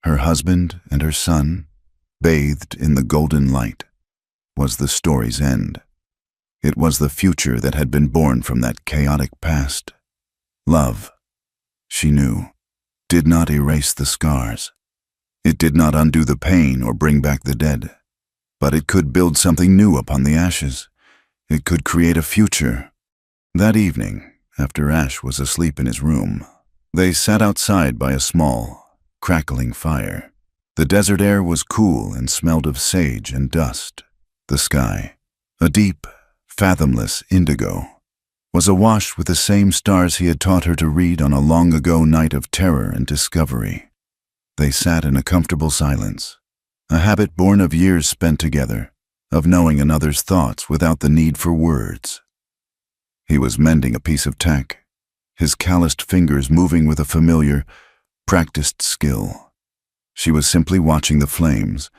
her husband and her son, bathed in the golden light, was the story's end. It was the future that had been born from that chaotic past. Love, she knew, did not erase the scars. It did not undo the pain or bring back the dead, but it could build something new upon the ashes. It could create a future. That evening, after Ash was asleep in his room, they sat outside by a small, crackling fire. The desert air was cool and smelled of sage and dust. The sky, a deep, fathomless indigo, was awash with the same stars he had taught her to read on a long-ago night of terror and discovery. They sat in a comfortable silence, a habit born of years spent together, of knowing another's thoughts without the need for words. He was mending a piece of tack, his calloused fingers moving with a familiar, practiced skill. She was simply watching the flames,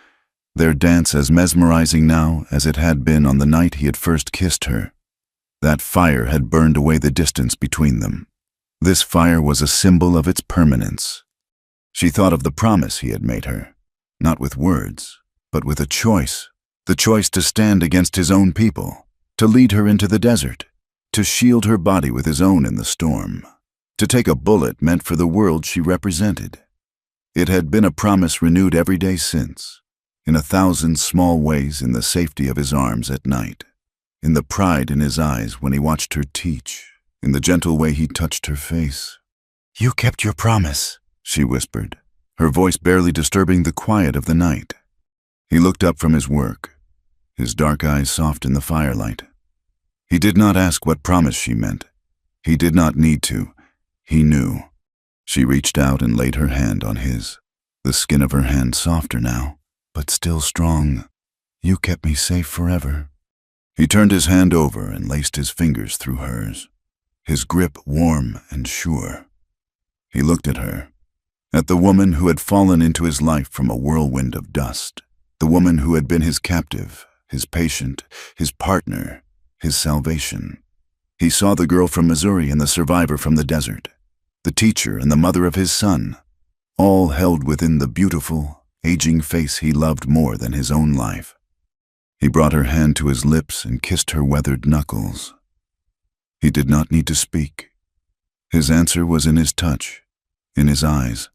their dance as mesmerizing now as it had been on the night he had first kissed her. That fire had burned away the distance between them. This fire was a symbol of its permanence. She thought of the promise he had made her, not with words, but with a choice, the choice to stand against his own people, to lead her into the desert, to shield her body with his own in the storm, to take a bullet meant for the world she represented. It had been a promise renewed every day since, in 1,000 small ways, in the safety of his arms at night, in the pride in his eyes when he watched her teach, in the gentle way he touched her face. "You kept your promise," she whispered, her voice barely disturbing the quiet of the night. He looked up from his work, his dark eyes soft in the firelight. He did not ask what promise she meant. He did not need to. He knew. She reached out and laid her hand on his, the skin of her hand softer now, but still strong. "You kept me safe forever." He turned his hand over and laced his fingers through hers, his grip warm and sure. He looked at her, at the woman who had fallen into his life from a whirlwind of dust, the woman who had been his captive, his patient, his partner, his salvation. He saw the girl from Missouri and the survivor from the desert, the teacher and the mother of his son, all held within the beautiful, aging face he loved more than his own life. He brought her hand to his lips and kissed her weathered knuckles. He did not need to speak. His answer was in his touch, in his eyes,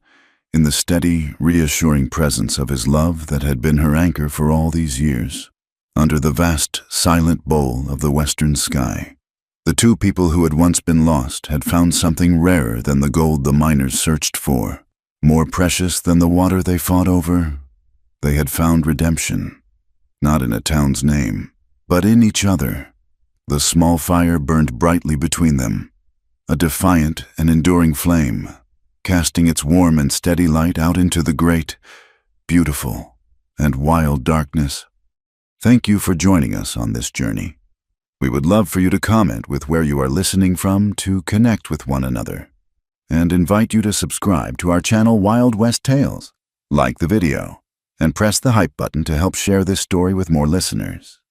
in the steady, reassuring presence of his love that had been her anchor for all these years. Under the vast, silent bowl of the western sky, the two people who had once been lost had found something rarer than the gold the miners searched for, more precious than the water they fought over. They had found redemption, not in a town's name, but in each other. The small fire burned brightly between them, a defiant and enduring flame, casting its warm and steady light out into the great, beautiful, and wild darkness. Thank you for joining us on this journey. We would love for you to comment with where you are listening from to connect with one another, and invite you to subscribe to our channel Wild West Tales, like the video, and press the hype button to help share this story with more listeners.